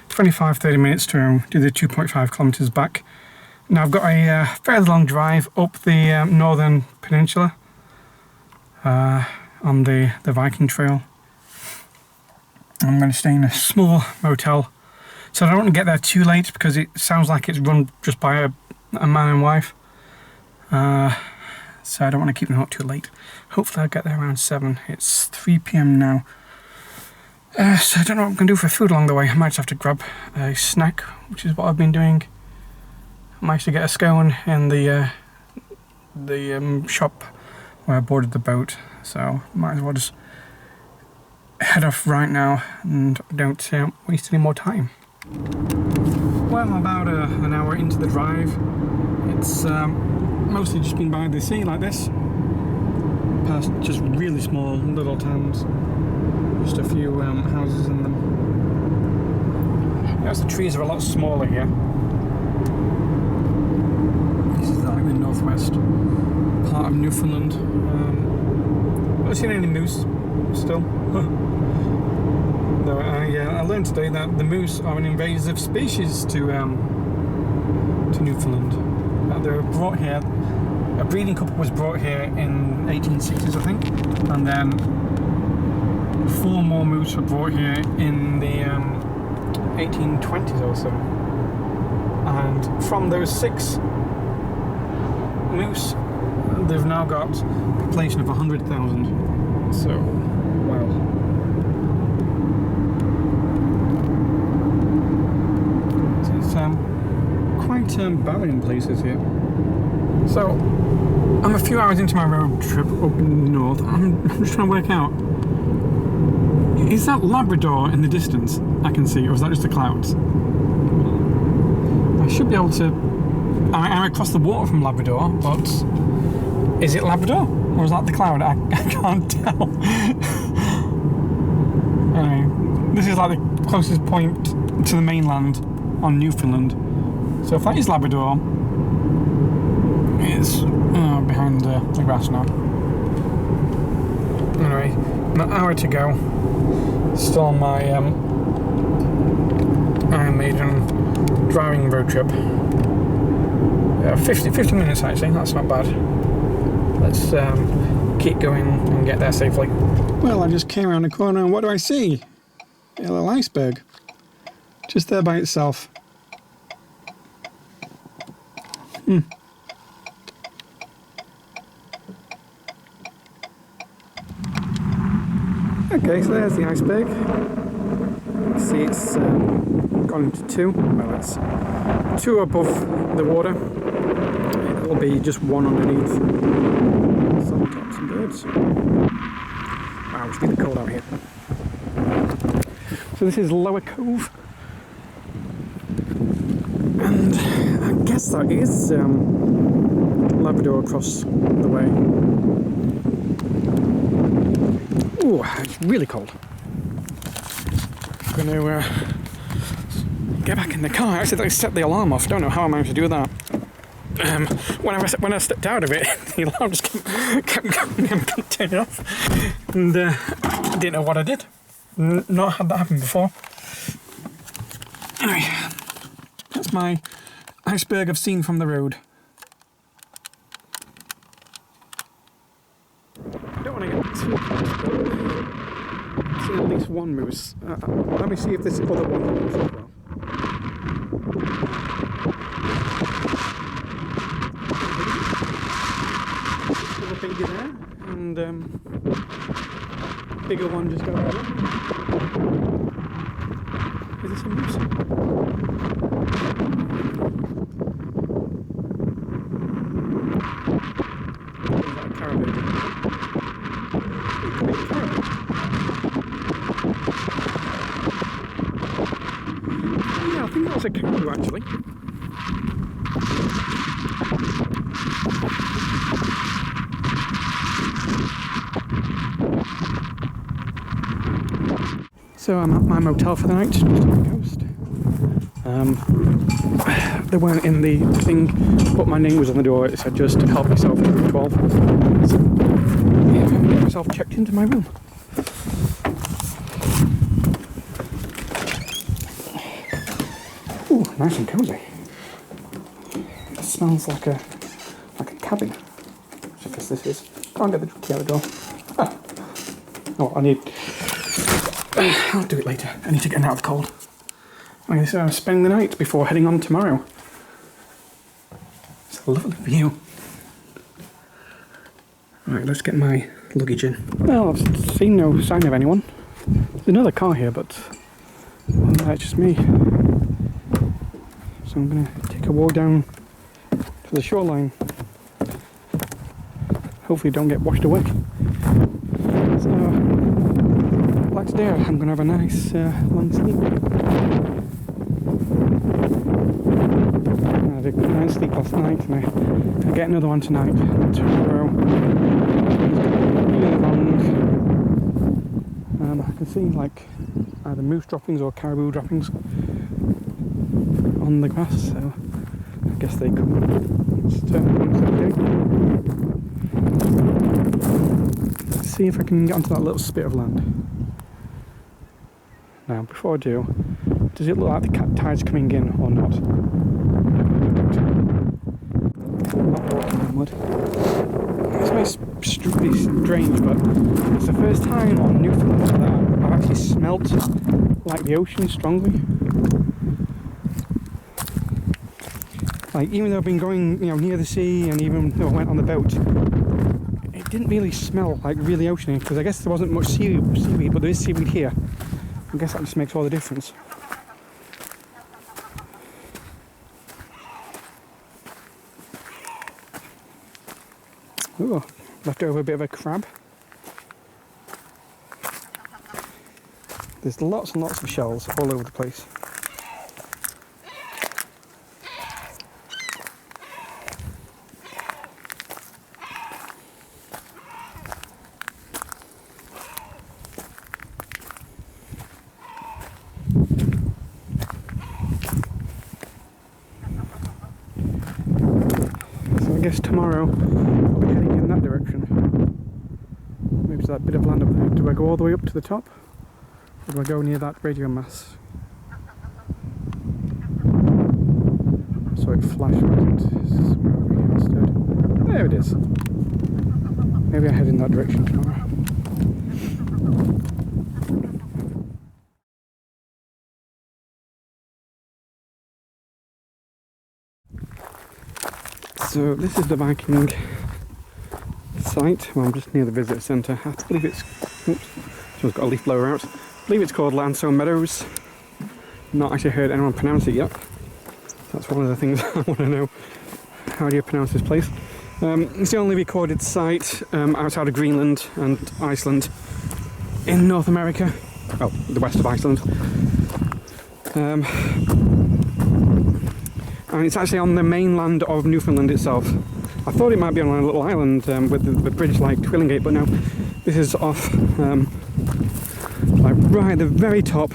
25-30 minutes to do the 2.5 kilometers back. Now I've got a fairly long drive up the northern peninsula on the Viking trail. I'm going to stay in a small motel, so I don't want to get there too late because it sounds like it's run just by a man and wife. So I don't want to keep them out too late. Hopefully I'll get there around 7. It's 3 PM now. So I don't know what I'm going to do for food along the way. I might just have to grab a snack, which is what I've been doing. I managed to get a scone in the shop where I boarded the boat, so might as well just head off right now and don't waste any more time. Well, I'm about an hour into the drive. It's mostly just been by the sea like this, past just really small little towns. Just a few houses in them. Yes, the trees are a lot smaller here. This is like the northwest part of Newfoundland. I haven't seen any moose still. No, I learned today that the moose are an invasive species to Newfoundland. They were brought here. A breeding couple was brought here in 1860s, I think, and then 4 more moose were brought here in the 1820s or so. And from those 6 moose, they've now got a population of 100,000. So, wow. So it's quite barren in places here. So, I'm a few hours into my road trip up north. I'm just trying to work out, is that Labrador in the distance I can see, or is that just the clouds? I should be able to... I'm across the water from Labrador, but is it Labrador, or is that the cloud? I can't tell. Anyway, this is like the closest point to the mainland on Newfoundland. So if that is Labrador, it's behind the grass now. Anyway, an hour to go. Still on my Iron Maiden driving road trip. 50 minutes actually, that's not bad. Let's keep going and get there safely. Well, I just came around the corner and what do I see? A little iceberg. Just there by itself. Okay, so there's the iceberg. See, it's gone into two. Well, it's two above the water. It'll be just one underneath. Some cats and birds. Wow, it's really cold out here. So this is Lower Cove. And I guess that is Labrador across the way. Ooh, it's really cold. I'm going to get back in the car. I accidentally set the alarm off. Don't know how I managed to do that. When I stepped out of it, the alarm just kept going and couldn't turn it off. And I didn't know what I did. Not had that happen before. Anyway, that's my iceberg I've seen from the road. I don't want to get too close, but I've seen at least one moose. Let me see if this other one moves as well. There's a baby there, and bigger one just over there. Is this a moose? Is that a caribou? It could be a caribou. Yeah, I think that was a caribou actually. So I'm at my motel for the night, just on the coast. They weren't in the thing, but my name was on the door. It said just help yourself to room 12. So yeah, I'm getting myself checked into my room. Ooh, nice and cozy. It smells like a cabin. Which I guess this is. Can't get the key out the door. Oh, I need. I'll do it later. I need to get out of the cold. Okay, so I'm spending the night before heading on tomorrow. It's a lovely view. Alright, let's get my luggage in. Well, I've seen no sign of anyone. There's another car here, but that's just me. So I'm going to take a walk down to the shoreline. Hopefully don't get washed away. So, like today, I'm going to have a nice long sleep. I had a good night's sleep last night, and I get another one tonight. Tomorrow, really long. I can see like either moose droppings or caribou droppings on the grass, so I guess they come. Let's see if I can get onto that little spit of land. Now, before I do, does it look like the tide's coming in or not? Not walking in mud. It's very strange, but it's the first time on Newfoundland that I've actually smelt like the ocean strongly. Like, even though I've been going, near the sea, and even though I went on the boat, it didn't really smell like really oceany, because I guess there wasn't much seaweed, but there is seaweed here. I guess that just makes all the difference. Ooh, left over a bit of a crab. There's lots and lots of shells all over the place. guess tomorrow I'll be heading in that direction. Maybe to that bit of land up there. Do I go all the way up to the top? Or do I go near that radio mast? So it flashed right into somewhere over here instead. There it is. Maybe I head in that direction tomorrow. So this is the Viking site. Well, I'm just near the visitor centre. I believe it's... Oops, someone's got a leaf blower out. I believe it's called Meadows. Not actually heard anyone pronounce it yet. That's one of the things I want to know. How do you pronounce this place? It's the only recorded site outside of Greenland and Iceland in North America. Well, the west of Iceland. And it's actually on the mainland of Newfoundland itself. I thought it might be on a little island with the bridge like Twillingate, but no. This is off like right at the very top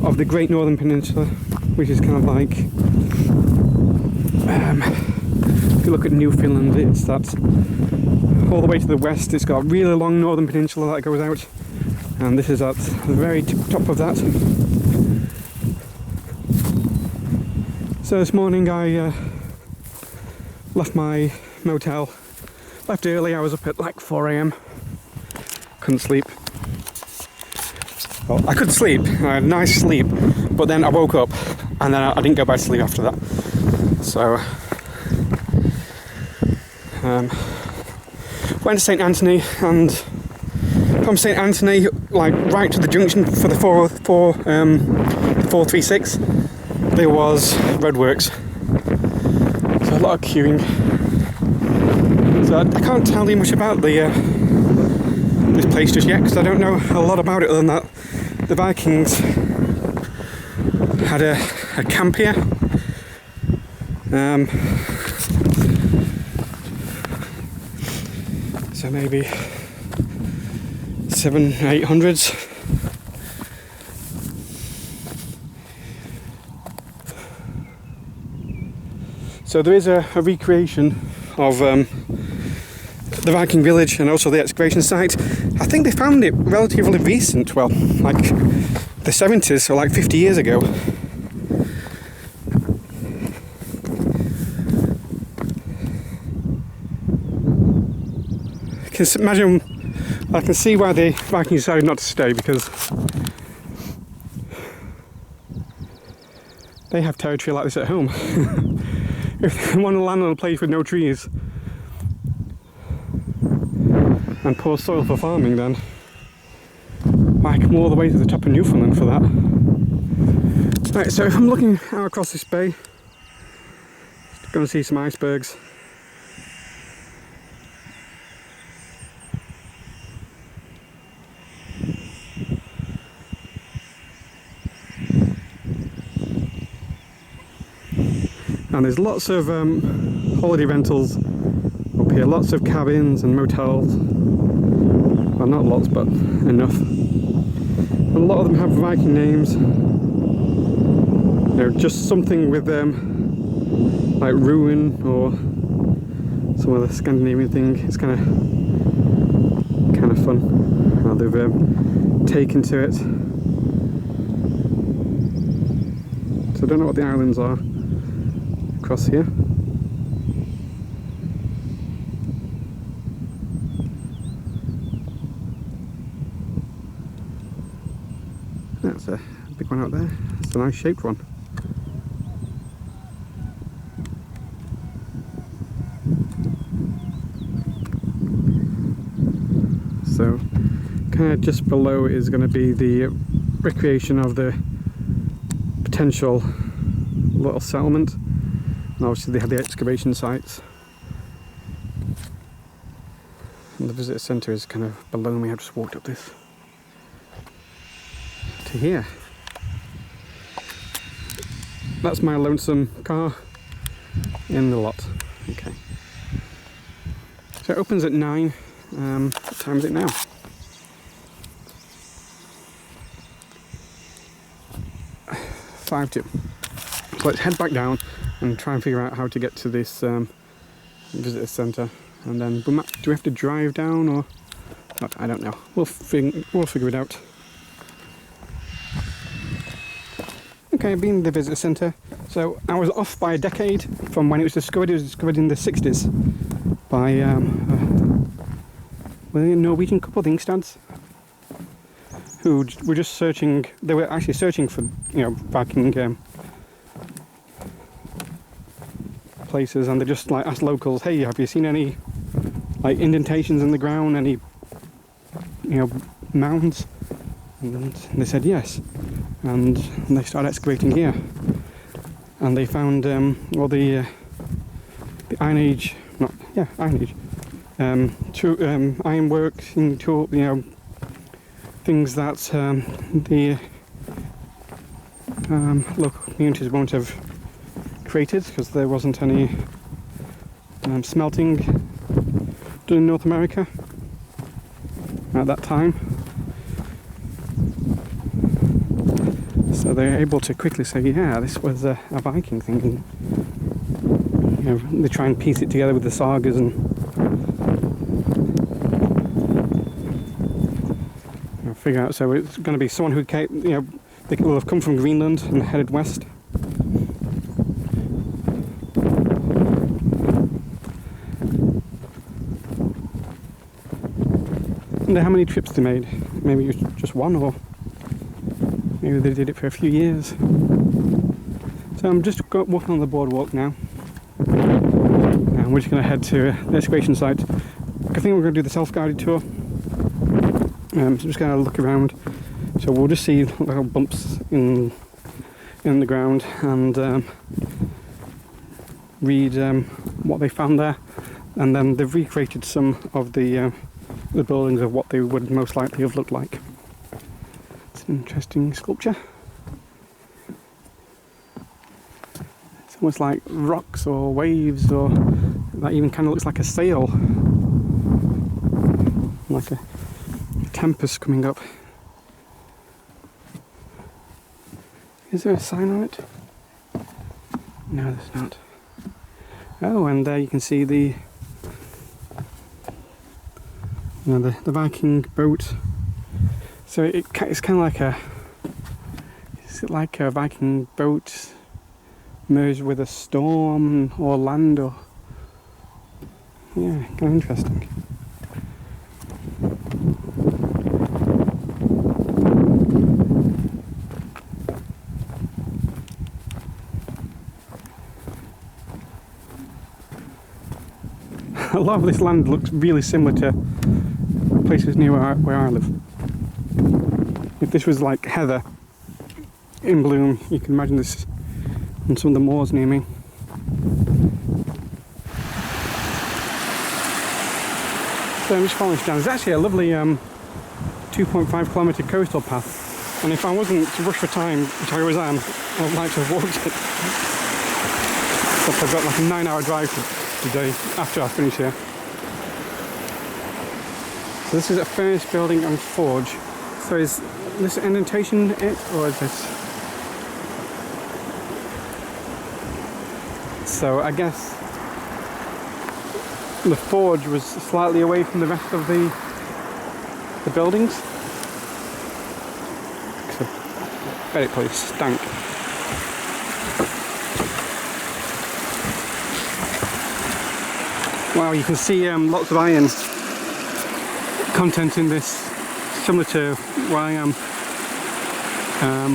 of the Great Northern Peninsula, which is kind of like, if you look at Newfoundland, it's that all the way to the west. It's got a really long northern peninsula that goes out, and this is at the very top of that. So this morning I left my motel, left early. I was up at like 4 AM, couldn't sleep. Well, I couldn't sleep, I had a nice sleep, but then I woke up and then I didn't go back to sleep after that. So, went to St Anthony, and from St Anthony, like right to the junction for the 436, there was roadworks. So a lot of queuing. So I can't tell you much about the this place just yet, because I don't know a lot about it other than that the Vikings had a camp here. So maybe 700-800s. So there is a recreation of the Viking village and also the excavation site. I think they found it relatively recent, well, like the 70s, so like 50 years ago. I can imagine, I can see why the Vikings decided not to stay, because they have territory like this at home. If they want to land on a place with no trees and poor soil for farming, then why come all the way to the top of Newfoundland for that? Right, so if I'm looking out across this bay, going to see some icebergs. And there's lots of holiday rentals up here, lots of cabins and motels. Well, not lots, but enough. And a lot of them have Viking names. You know, just something with like ruin or some other Scandinavian thing. It's kind of fun how they've taken to it. So I don't know what the islands are across here. That's a big one out there. It's a nice shaped one. So kind of just below is going to be the recreation of the potential little settlement. And obviously they have the excavation sites. And the visitor centre is kind of below me. I've just walked up this to here. That's my lonesome car in the lot. Okay. So it opens at 9. What time is it now? Five to. So let's head back down and try and figure out how to get to this visitor centre, and then do we have to drive down or? I don't know. We'll figure it out. Okay, I've been in the visitor centre. So I was off by a decade from when it was discovered. It was discovered in the 60s by a Norwegian couple, the Ingstads, who were just searching. They were actually searching for, Viking places, and they just like asked locals, "Hey, have you seen any indentations in the ground? Any mounds?" And they said yes, and they started excavating here, and they found the Iron Age, Iron Age, ironwork, tool, things that the local communities won't have created because there wasn't any smelting done in North America at that time. So they're able to quickly say, yeah, this was a Viking thing, and they try and piece it together with the sagas and figure out. So it's going to be someone who came, they will have come from Greenland and headed west. I wonder how many trips they made. Maybe it was just one, or maybe they did it for a few years. So I'm just walking on the boardwalk now, and we're just going to head to the excavation site. I think we're going to do the self-guided tour. So I'm just going to look around. So we'll just see little bumps in the ground and read what they found there, and then they've recreated some of the buildings of what they would most likely have looked like. It's an interesting sculpture. It's almost like rocks or waves, or that even kind of looks like a sail, like a tempest coming up. Is there a sign on it? No, there's not. Oh, and there you can see the Viking boat. So it's kind of like is it like a Viking boat merged with a storm or land, or yeah, kind of interesting. A lot of this land looks really similar to places near where I live. If this was like heather in bloom, you can imagine this on some of the moors near me. So I'm just following down. There's actually a lovely 2.5 kilometre coastal path, and if I wasn't rushed for time, which I always am, I would like to have walked it. But I've got like a 9-hour drive today after I finish here. So this is a furnace building and forge. So is this indentation it, or is this? So I guess the forge was slightly away from the rest of the buildings. So I bet it probably stank. Wow, you can see lots of iron content in this, similar to where I am.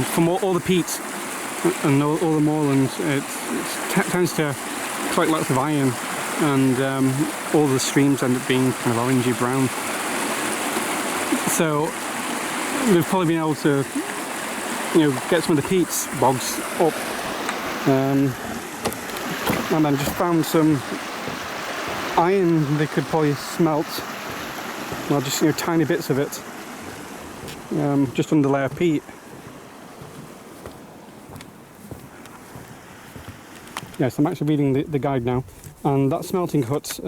From all the peat and all the moorlands, it tends to collect lots of iron, and all the streams end up being kind of orangey brown. So they've probably been able to, get some of the peat bogs up, and then just found some iron they could probably smelt. Well, just tiny bits of it, just under the layer of peat. Yes, I'm actually reading the guide now, and that smelting hut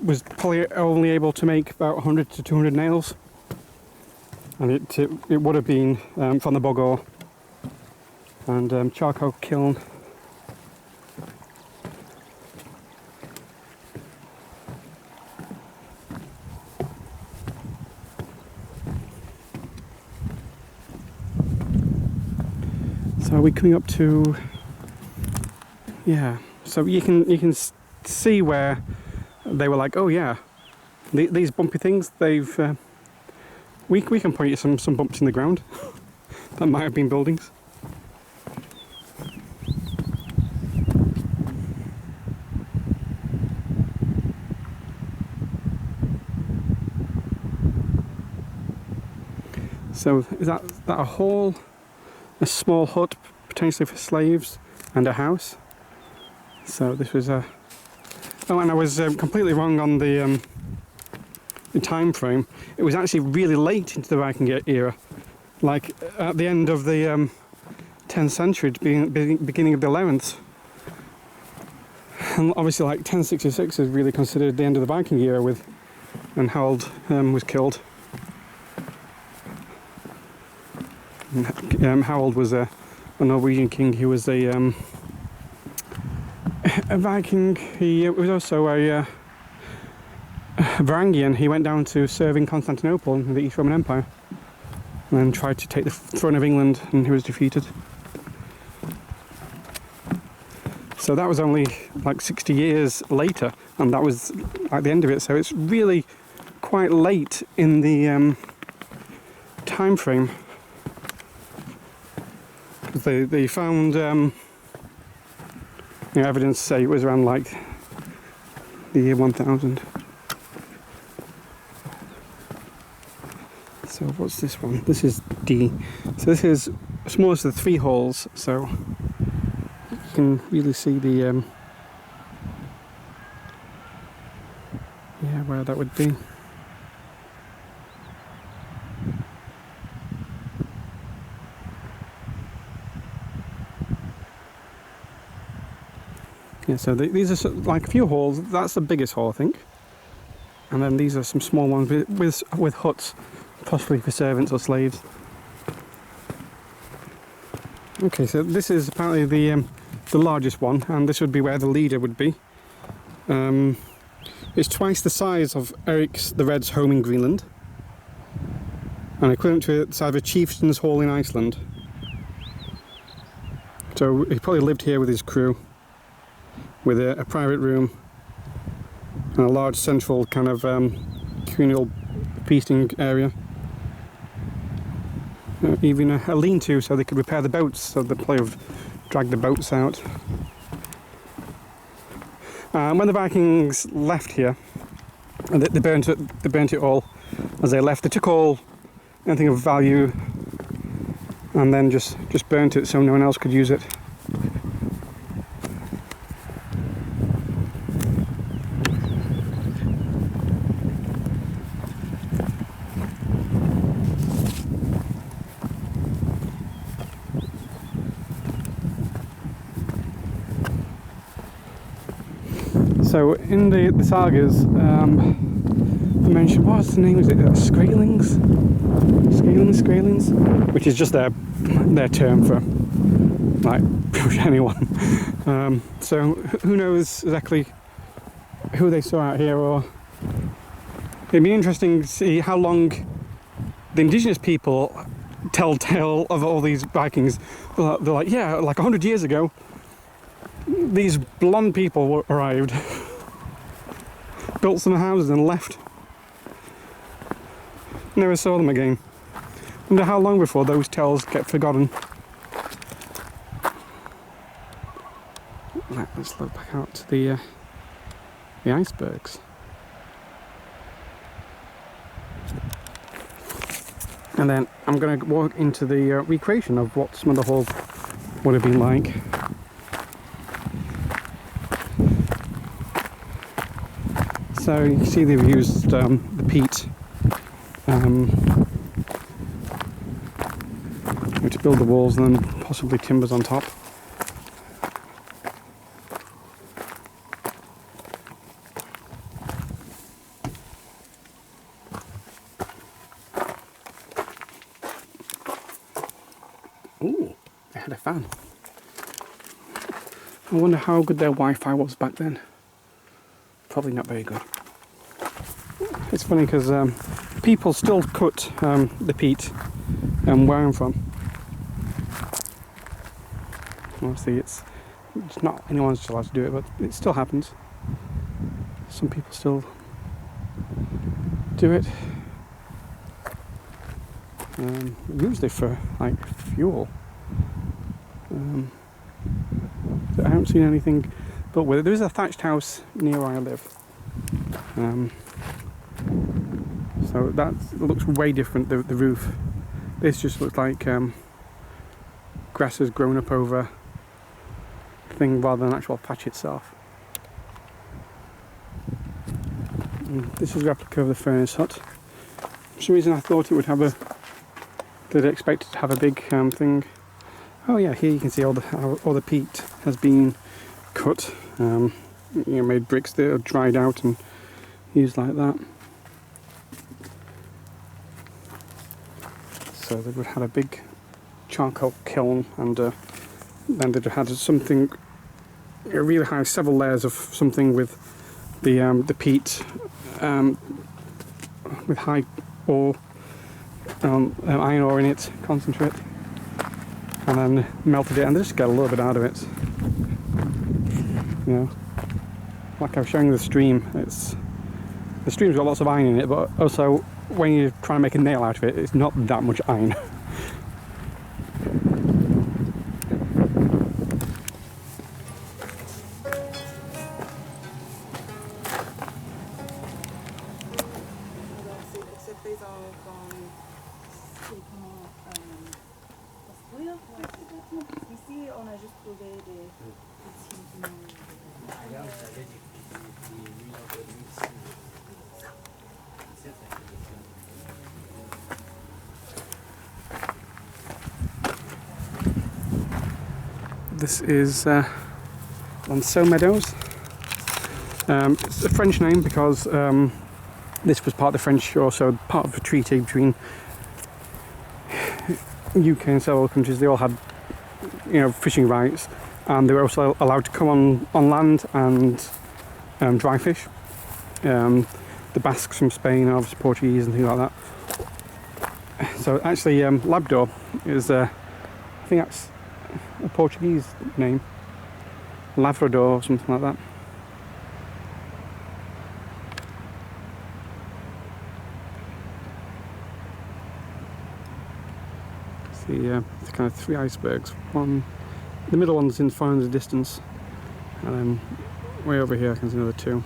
was probably only able to make about 100 to 200 nails, and it would have been from the bog ore and charcoal kiln. So we're coming up to, yeah. So you can see where they were like, oh yeah, these bumpy things. They've we can point at some bumps in the ground that might have been buildings. So is that a hall, a small hut, potentially for slaves, and a house? So this was a... Oh, and I was completely wrong on the time frame. It was actually really late into the Viking era, like at the end of the 10th century, beginning of the 11th. And obviously, like 1066 is really considered the end of the Viking era, when Harold was killed. Harold was a Norwegian king. He was a Viking. He was also a Varangian. He went down to serve in Constantinople in the East Roman Empire and then tried to take the throne of England, and he was defeated. So that was only like 60 years later, and that was at the end of it. So it's really quite late in the time frame. They found evidence to say it was around like the year 1000. So what's this one? This is D. So this is smallest of the 3 halls, so you can really see the yeah, where that would be. Yeah, so these are like a few halls. That's the biggest hall, I think. And then these are some small ones with huts, possibly for servants or slaves. Okay, so this is apparently the largest one, and this would be where the leader would be. It's twice the size of Eric the Red's home in Greenland, and equivalent to the size of a chieftain's hall in Iceland. So he probably lived here with his crew, with a private room and a large central kind of communal feasting area. Even a lean-to so they could repair the boats, so they'd probably have dragged the boats out. When the Vikings left here, they burnt it all as they left. They took anything of value and then just burnt it so no one else could use it. So in the sagas, they mention, what's the name? Is it Scalings, which is just their term for like pretty much anyone. So who knows exactly who they saw out here, or it'd be interesting to see how long the indigenous people tell tale of all these Vikings. They're like, yeah, like 100 years ago, these blonde people arrived, built some houses and left. Never saw them again. Wonder how long before those tales get forgotten. Right, let's look back out to the icebergs. And then I'm going to walk into the recreation of what some of the halls would have been like. So you can see they've used the peat to build the walls, and then possibly timbers on top. Ooh, they had a fan. I wonder how good their Wi-Fi was back then. Probably not very good. It's funny because people still cut the peat where I'm from. Obviously it's not anyone's allowed to do it, but it still happens. Some people still do it. Usually for like fuel. So I haven't seen anything built with it. There is a thatched house near where I live. So that looks way different, the roof. This just looks like grass has grown up over the thing rather than an actual patch itself. This is a replica of the furnace hut. For some reason I thought it would have did I expect it to have a big thing. Oh yeah, here you can see all the peat has been cut, made bricks that are dried out and used like that. So they would have had a big charcoal kiln, and then they'd have had something really high, several layers of something with the peat with high ore, iron ore in it, concentrate, and then melted it, and they just get a little bit out of it. Like I was showing the stream, the stream's got lots of iron in it, but also when you're trying to make a nail out of it, it's not that much iron. This is Meadows. It's a French name because this was part of the French shore, so part of a treaty between UK and several countries. They all had, fishing rights, and they were also allowed to come on land and dry fish. The Basques from Spain, and obviously Portuguese and things like that. So actually, Labrador is, I think that's a Portuguese name, Labrador or something like that. See, it's kind of three icebergs. One, the middle one's in far in the distance, and then way over here I can see another two.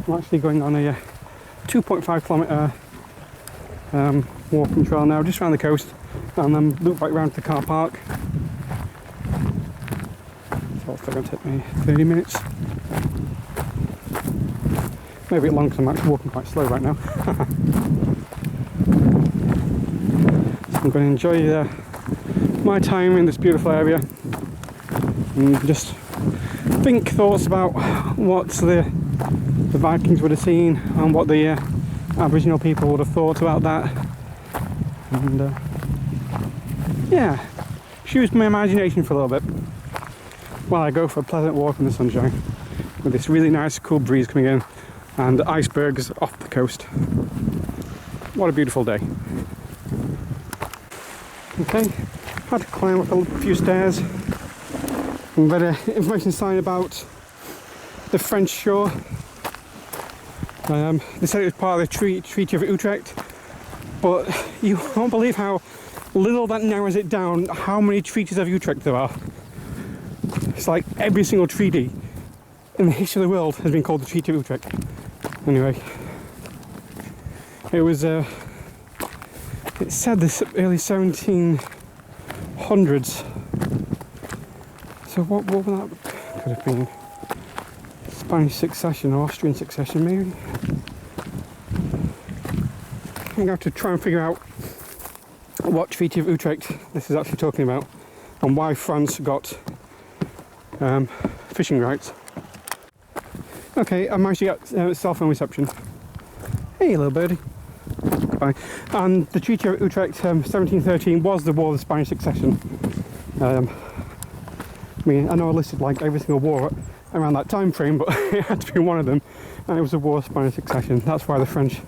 I'm actually going on a 2.5 kilometre walking trail now, just around the coast, and then loop back round to the car park. So it's going to take me 30 minutes. Maybe a bit longer because I'm actually walking quite slow right now. So I'm going to enjoy my time in this beautiful area and just think thoughts about what the Vikings would have seen and what the Aboriginal people would have thought about that. And yeah, use my imagination for a little bit while I go for a pleasant walk in the sunshine with this really nice cool breeze coming in and icebergs off the coast. What a beautiful day. Okay, had to climb up a few stairs and read an information sign about the French shore. They said it was part of the Treaty of Utrecht, but you won't believe how little that narrows it down, how many treaties of Utrecht there are. It's like every single treaty in the history of the world has been called the Treaty of Utrecht. Anyway, it was, it said this early 1700s. So what that could have been? Spanish succession or Austrian succession maybe? I'm going to have to try and figure out what Treaty of Utrecht this is actually talking about and why France got fishing rights. Okay, I managed to get cell phone reception. Hey little birdie. Goodbye. And the Treaty of Utrecht 1713 was the War of the Spanish Succession. I mean, I know I listed like every single war around that time frame, but it had to be one of them, and it was the War of Spanish Succession. That's why the French,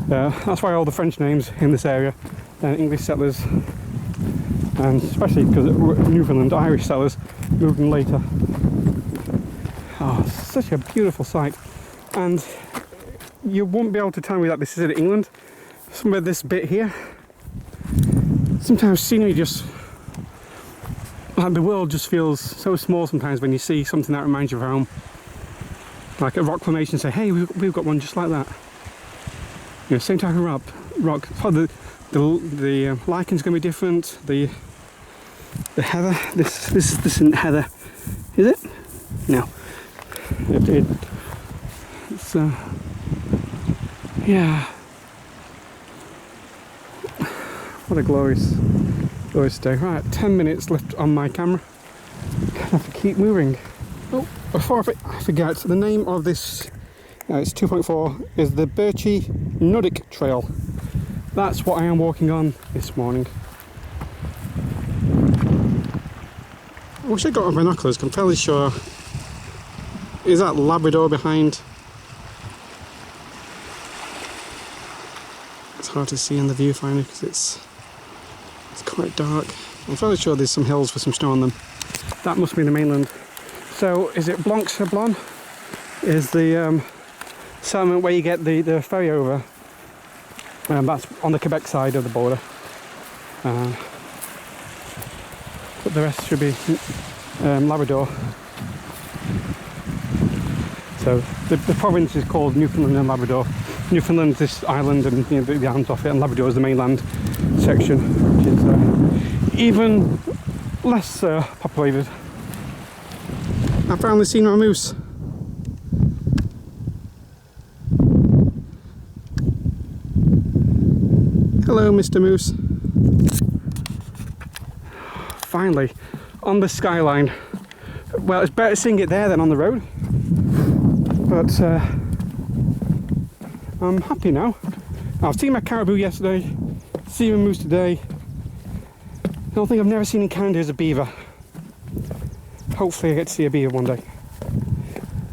that's why all the French names in this area than English settlers, and especially because Newfoundland Irish settlers moved in later. Oh, such a beautiful sight, and you won't be able to tell me that this is in England. Somewhere this bit here, sometimes scenery just, like the world just feels so small sometimes when you see something that reminds you of home. Like a rock formation, say, hey, we've got one just like that. You know, same type of rock. Oh, the lichen's going to be different. The heather. This isn't heather, is it? No. It's yeah. What a glorious day. Right, 10 minutes left on my camera. I have to keep moving. Oh, before I forget, the name of this, it's 2.4, is the Birchy Nuddick Trail. That's what I am walking on this morning. I wish I got my binoculars, 'cause I'm fairly sure. Is that Labrador behind? It's hard to see in the viewfinder because it's quite dark. I'm fairly sure there's some hills with some snow on them. That must be the mainland. So is it Blanc-sur-Blon? Is the settlement where you get the ferry over? That's on the Quebec side of the border. But the rest should be Labrador. So the province is called Newfoundland and Labrador. Newfoundland is this island and the islands off it, and Labrador is the mainland section, which is even less populated. I finally seen my moose. Hello, Mr. Moose. Finally, on the skyline. Well, it's better seeing it there than on the road. But I'm happy now. I've seen my caribou yesterday, seen my moose today. The only thing I've never seen in Canada is a beaver. Hopefully I get to see a beaver one day.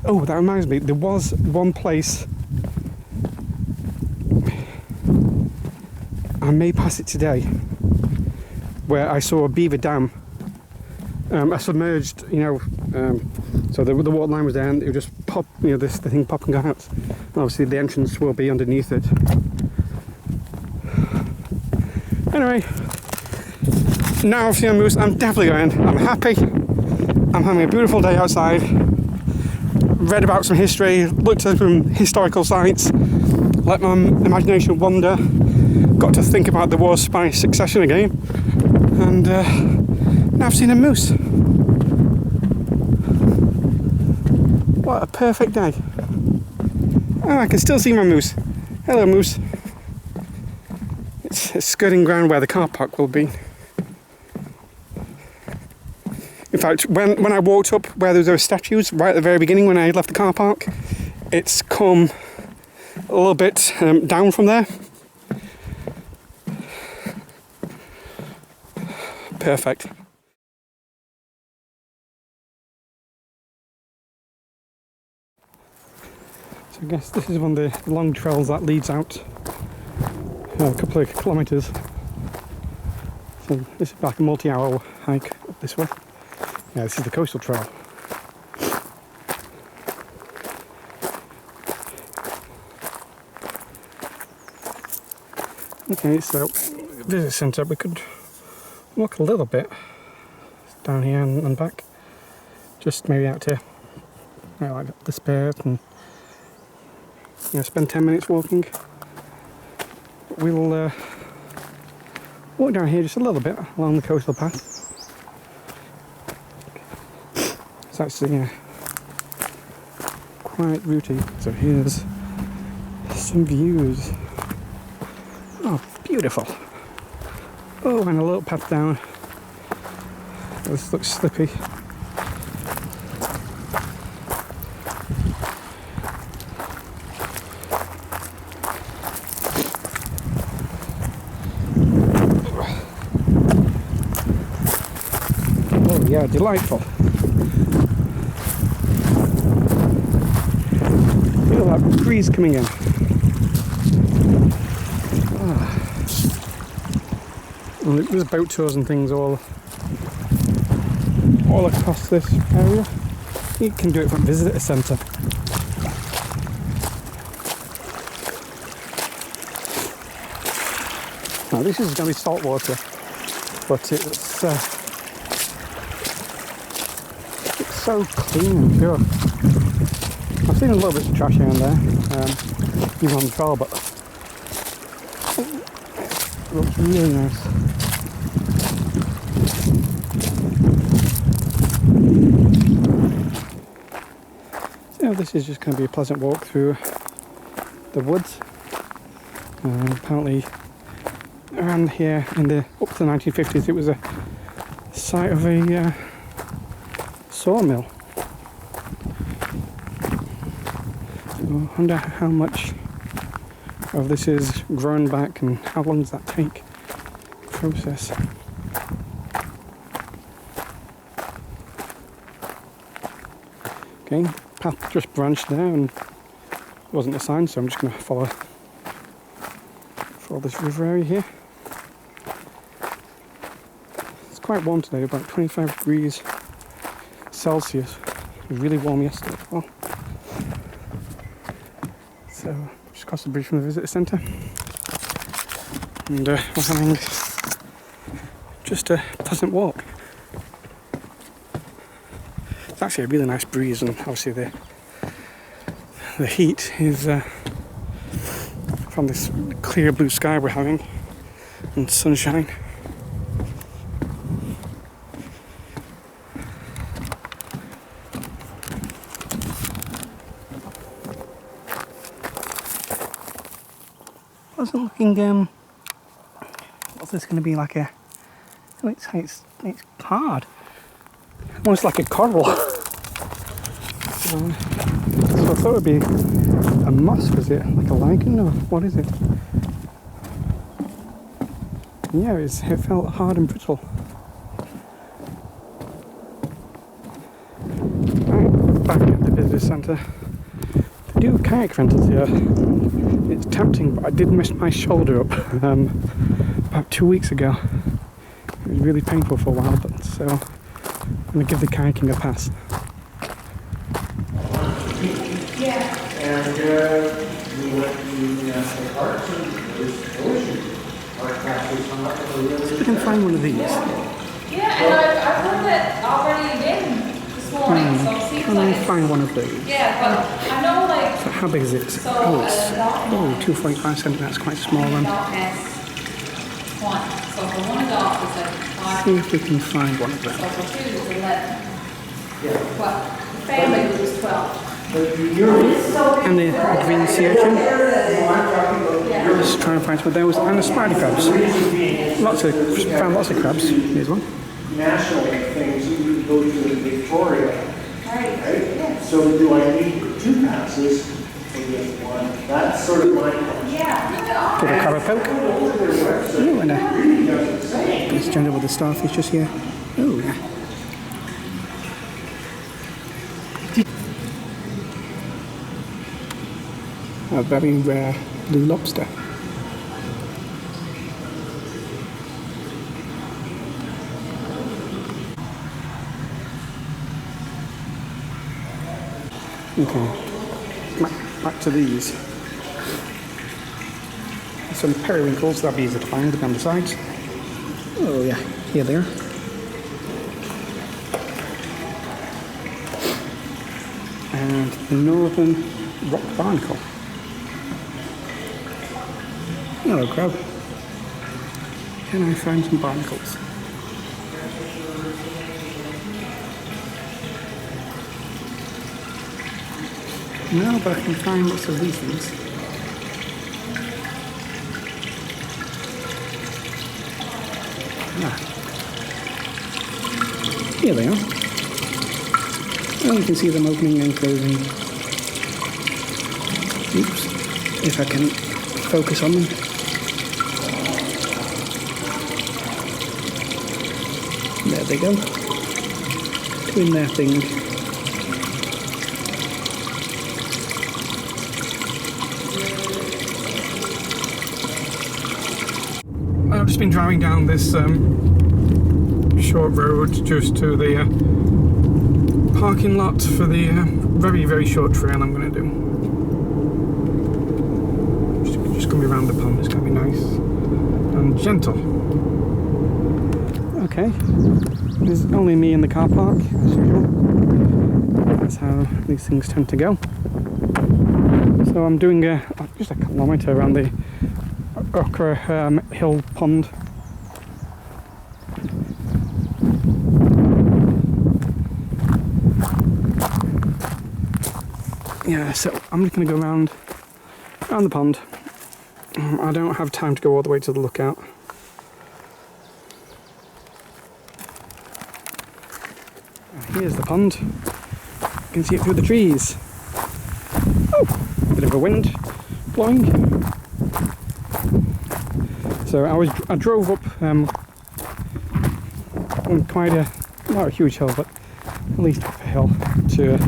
Oh, that reminds me, there was one place, I may pass it today, where I saw a beaver dam. A submerged, so the water line was there and it would just pop, the thing popping out. And obviously the entrance will be underneath it. Anyway, now I've seen a moose, I'm definitely going. I'm happy. I'm having a beautiful day outside. Read about some history, looked at some historical sites, let my imagination wander, got to think about the War of Spanish Succession again, and now I've seen a moose. What a perfect day. Oh, I can still see my moose. Hello, moose. It's skirting ground where the car park will be. In fact, when I walked up where there were statues, right at the very beginning when I left the car park, it's come a little bit down from there. Perfect. So I guess this is one of the long trails that leads out a couple of kilometres. So this is like a multi-hour hike up this way. Yeah, this is the coastal trail. Okay, so visit centre, we could walk a little bit down here and back. Just maybe out to like this bit and spend 10 minutes walking. But we'll walk down here just a little bit along the coastal path. It's actually quite rooty. So here's some views. Oh, beautiful. Oh, and a little path down. This looks slippy. Oh yeah, delightful. Feel that breeze coming in. And there's boat tours and things all across this area. You can do it from visitor centre. Now this is going to be salt water, but it's so clean and pure. I've seen a little bit of trash here and there, even on the trail, but it looks really nice. So this is just going to be a pleasant walk through the woods. Apparently around here up to the 1950s it was a site of a sawmill. So I wonder how much of this is grown back and how long does that take to process. Okay, path just branched there and wasn't a sign, so I'm just going to follow this river area here. It's quite warm today, about 25 degrees Celsius. It was really warm yesterday as well. So just across the bridge from the visitor centre, and we're having just a pleasant walk. It's actually a really nice breeze, and obviously the heat is from this clear blue sky we're having and sunshine. I wasn't looking, what's this going to be like a, oh, it's hard, almost like a coral. So I thought it would be a moss. Was it like a lichen or what is it? Yeah, it felt hard and brittle. Right, back at the visitor centre. They do kayak rentals here. It's tempting, but I did miss my shoulder up about 2 weeks ago. It was really painful for a while, but so I'm going to give the kayaking a pass.
Yeah.
And we went to the national parks and there's ocean. Our castles hung up in the really.
You can find one of these.
Yeah, and I've heard that already again this morning, so it seems
Can I
like it's,
find one of those?
yeah, but I know like,
So how big is it?
so
Oh, it's
adult
2.5 centimetres. That's quite small then.
adult has 1, so for one adult is at 5,
See if we can find one of
so
them.
for 2 it's 11. Well, the family was 12.
And the green sea urchin.
Yeah.
Just trying to find some of those. And the spider crabs. Found lots of crabs. Here's one.
National things, you go to Victoria,
Right.
right? So do I need 2 passes for this one? That's sort of my question.
Yeah.
Give a crab a poke. Oh, and a nice jungle with the starfish just here. Oh, yeah. A very rare blue lobster. Okay, back to these. Some periwinkles, that'll be easy to find down the sides. Oh yeah, here they are. And the northern rock barnacle. Hello, crab. Can I find some barnacles? No, but I can find lots of these things. Ah. Here they are. Oh, you can see them opening and closing. Oops. If I can focus on them. There they go. Doing their thing. just been driving down this short road just to the parking lot for the very, very short trail I'm going to do. Just going to be around the pond. It's going to be nice and gentle. Okay, there's only me in the car park as usual. That's how these things tend to go. So I'm doing just a kilometre around the Ochre Hill pond. Yeah, so I'm just going to go around the pond. I don't have time to go all the way to the lookout. Here's the pond. You can see it through the trees. Oh, a bit of a wind blowing. So I drove up on quite not a huge hill, but at least up a hill to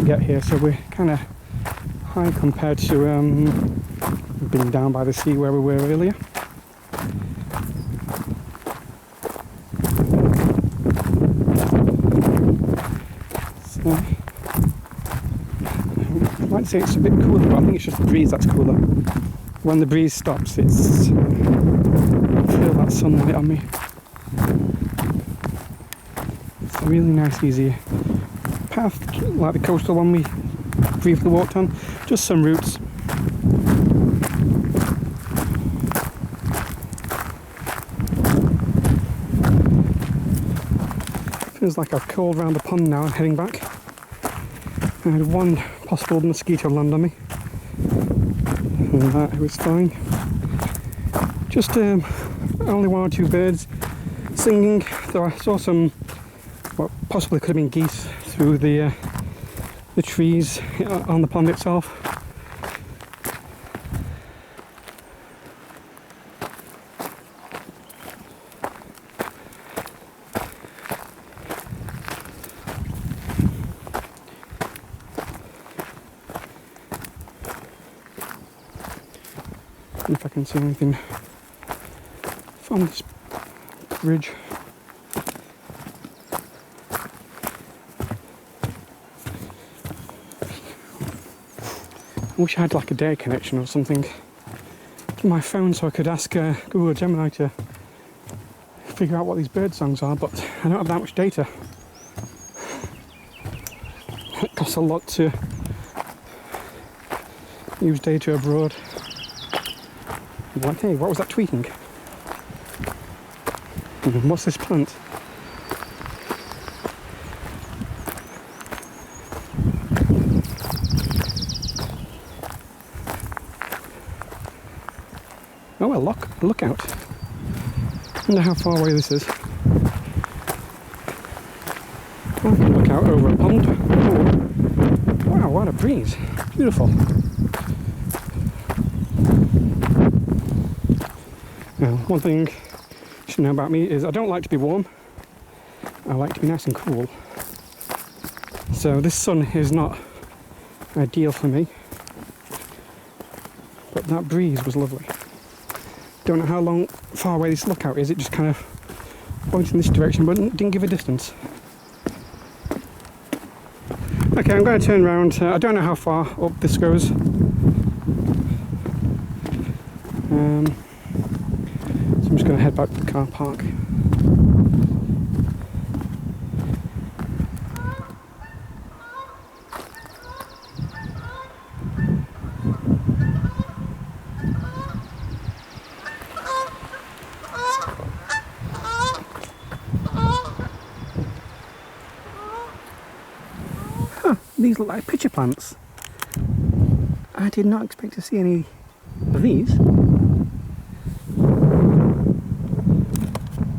get here. So we're kind of high compared to being down by the sea where we were earlier. So I might say it's a bit cooler, but I think it's just the breeze that's cooler. When the breeze stops, I feel that sunlight on me. It's a really nice, easy path, like the coastal one we briefly walked on. Just some roots. Feels like I've crawled around the pond now and heading back. I had one possible mosquito land on me, and that was fine. Just only one or two birds singing, though I saw some, what possibly could have been geese through the trees on the pond itself. If I can see anything from this bridge. I wish I had like a day connection or something to my phone so I could ask Google Gemini to figure out what these bird songs are, but I don't have that much data. It costs a lot to use data abroad. Hey, what was that tweeting? What's this plant? Oh, a lookout. Wonder how far away this is. I can look out over a pond. Oh. Wow, what a breeze. Beautiful. Now, one thing you should know about me is I don't like to be warm. I like to be nice and cool. So this sun is not ideal for me. But that breeze was lovely. Don't know how far away this lookout is. It just kind of pointed in this direction, but didn't give a distance. Okay, I'm going to turn around. I don't know how far up this goes. So I'm just going to head back to the car park. These look like pitcher plants. I did not expect to see any of these.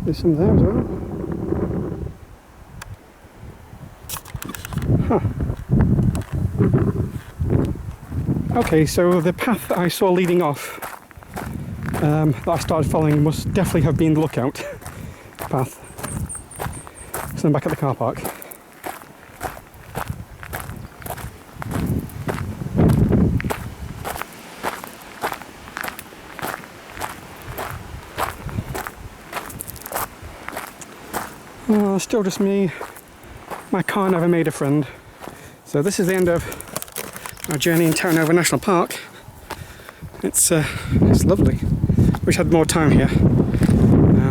There's some there as well. Huh. Okay, so the path that I saw leading off, that I started following, must definitely have been the lookout path. So I'm back at the car park. Oh, still just me. My car never made a friend. So this is the end of our journey in Terra Nova National Park. It's lovely. Wish I had more time here,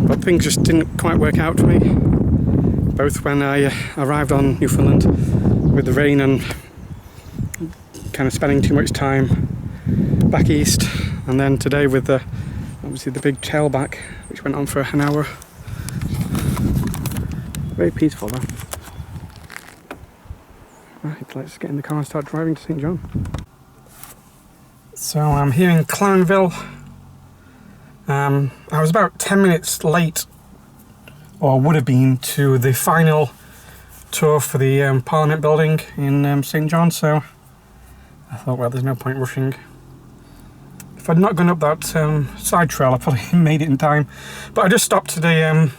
but things just didn't quite work out for me. Both when I arrived on Newfoundland with the rain and kind of spending too much time back east, and then today with obviously the big tailback, which went on for an hour. Very peaceful though. Right, let's get in the car and start driving to St. John. So I'm here in Clarenville. I was about 10 minutes late, or would have been, to the final tour for the Parliament building in St. John, so I thought, well, there's no point rushing. If I'd not gone up that side trail, I probably made it in time. But I just stopped to the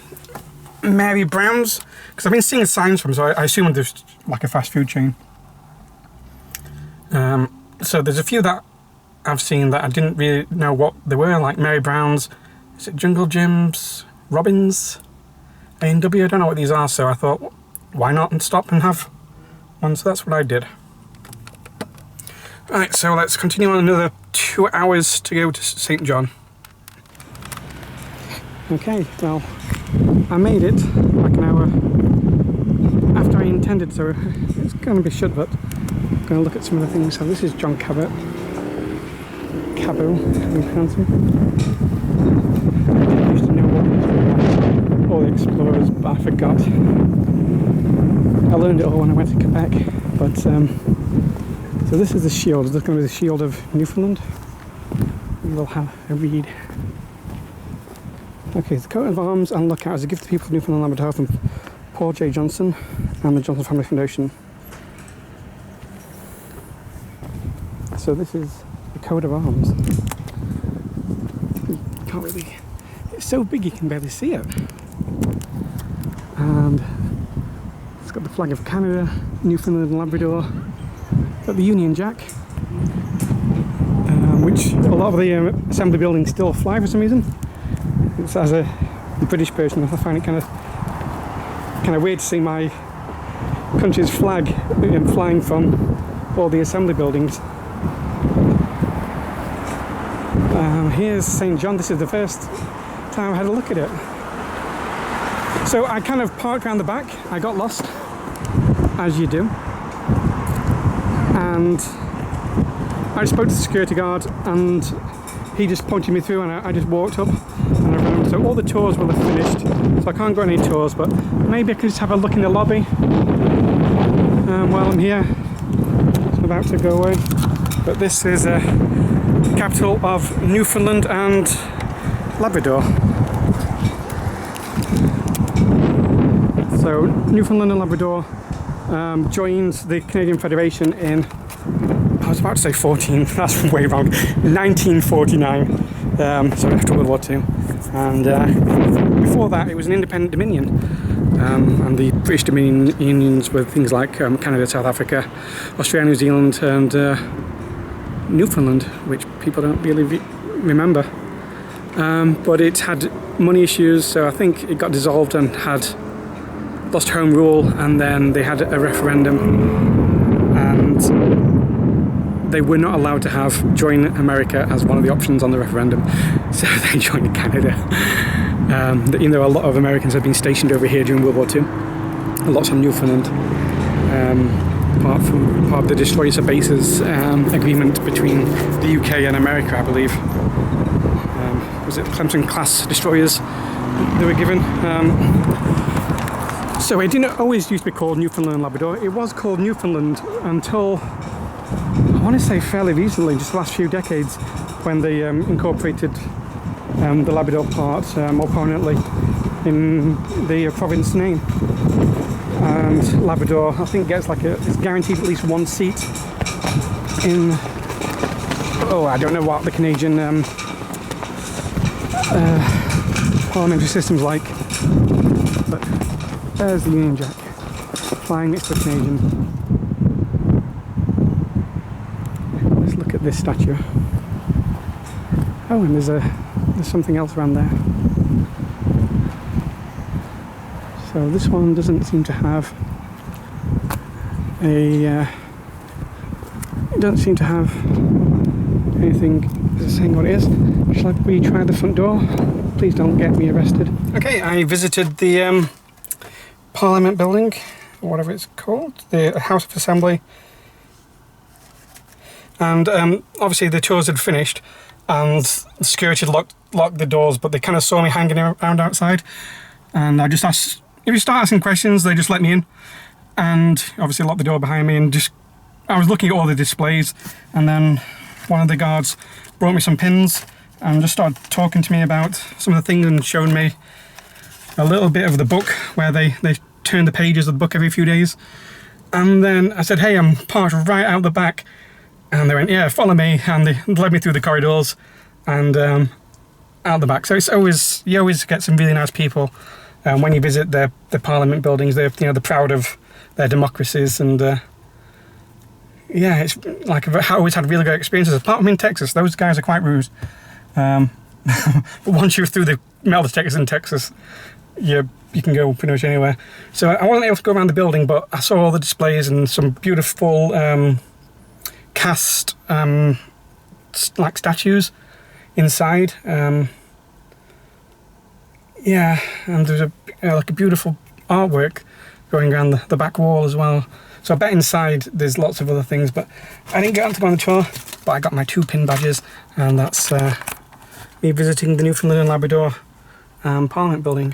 Mary Brown's, because I've been seeing signs from, so I assume there's like a fast food chain. So there's a few that I've seen that I didn't really know what they were, like Mary Brown's, is it Jungle Gyms, Robbins, A&W, I don't know what these are, so I thought, why not and stop and have one, so that's what I did. Right, so let's continue on another 2 hours to go to St. John. Okay, well, I made it like an hour after I intended, so it's going to be shut, but I'm going to look at some of the things. So this is John Cabot. Caribou, we pronounce him. I used to know all the explorers, but I forgot. I learned it all when I went to Quebec, but so this is the shield. This is going to be the shield of Newfoundland. We'll have a read. Okay, the coat of arms and lookout is a gift to people of Newfoundland and Labrador from Paul J. Johnson and the Johnson Family Foundation. So this is the coat of arms. You can't really, it's so big you can barely see it. And it's got the flag of Canada, Newfoundland and Labrador. Got the Union Jack, which a lot of the Assembly buildings still fly for some reason. It's as a British person, I find it kind of weird to see my country's flag flying from all the Assembly buildings. Here's St. John. This is the first time I had a look at it. So I kind of parked around the back. I got lost, as you do. And I spoke to the security guard and he just pointed me through, and I just walked up and I ran. So all the tours will have finished, so I can't go on any tours, but maybe I could just have a look in the lobby while I'm here. So I'm about to go away. But this is the capital of Newfoundland and Labrador. So Newfoundland and Labrador joined the Canadian Federation in, I was about to say that's way wrong, 1949, so after World War II. And before that it was an independent dominion, and the British dominions were things like Canada, South Africa, Australia, New Zealand and Newfoundland, which people don't really remember. But it had money issues, so I think it got dissolved and had lost home rule, and then they had a referendum and they were not allowed to join America as one of the options on the referendum, so they joined Canada. You know, a lot of Americans have been stationed over here during World War II, lots on Newfoundland, part of the Destroyer Bases agreement between the UK and America, I believe. Was it Clemson class destroyers they were given? So it didn't always used to be called Newfoundland and Labrador. It was called Newfoundland until, I want to say fairly recently, just the last few decades, when they incorporated the Labrador part more prominently in the province name. And Labrador, I think, gets it's guaranteed at least one seat in, I don't know what the Canadian parliamentary system's like, but there's the Union Jack flying next to the Canadian. Let's look at this statue. Oh, and there's something else around there. So this one doesn't seem to have a. It doesn't seem to have anything saying what it is. Shall we try the front door? Please don't get me arrested. Okay, I visited the Parliament building, or whatever it's called, the House of Assembly. And obviously the tours had finished and the security had locked the doors, but they kind of saw me hanging around outside. And I just asked, if you start asking questions, they just let me in. And obviously locked the door behind me, and just, I was looking at all the displays, and then one of the guards brought me some pins and just started talking to me about some of the things and showing me a little bit of the book where they turn the pages of the book every few days. And then I said, hey, I'm parked right out the back. And they went, yeah, follow me. And they led me through the corridors and out the back. So it's always, you always get some really nice people when you visit the Parliament buildings. They're, you know, they're proud of their democracies, and yeah, it's like I've always had really good experiences. Apart from in Texas, those guys are quite rude. But once you're through the metal detectors in Texas, you can go pretty much anywhere. So I wasn't able to go around the building, but I saw all the displays and some beautiful cast like statues inside. Yeah, and there's like a beautiful artwork going around the back wall as well. So I bet inside there's lots of other things, but I didn't get on to go on the tour, but I got my 2 pin badges, and that's me visiting the Newfoundland and Labrador Parliament building.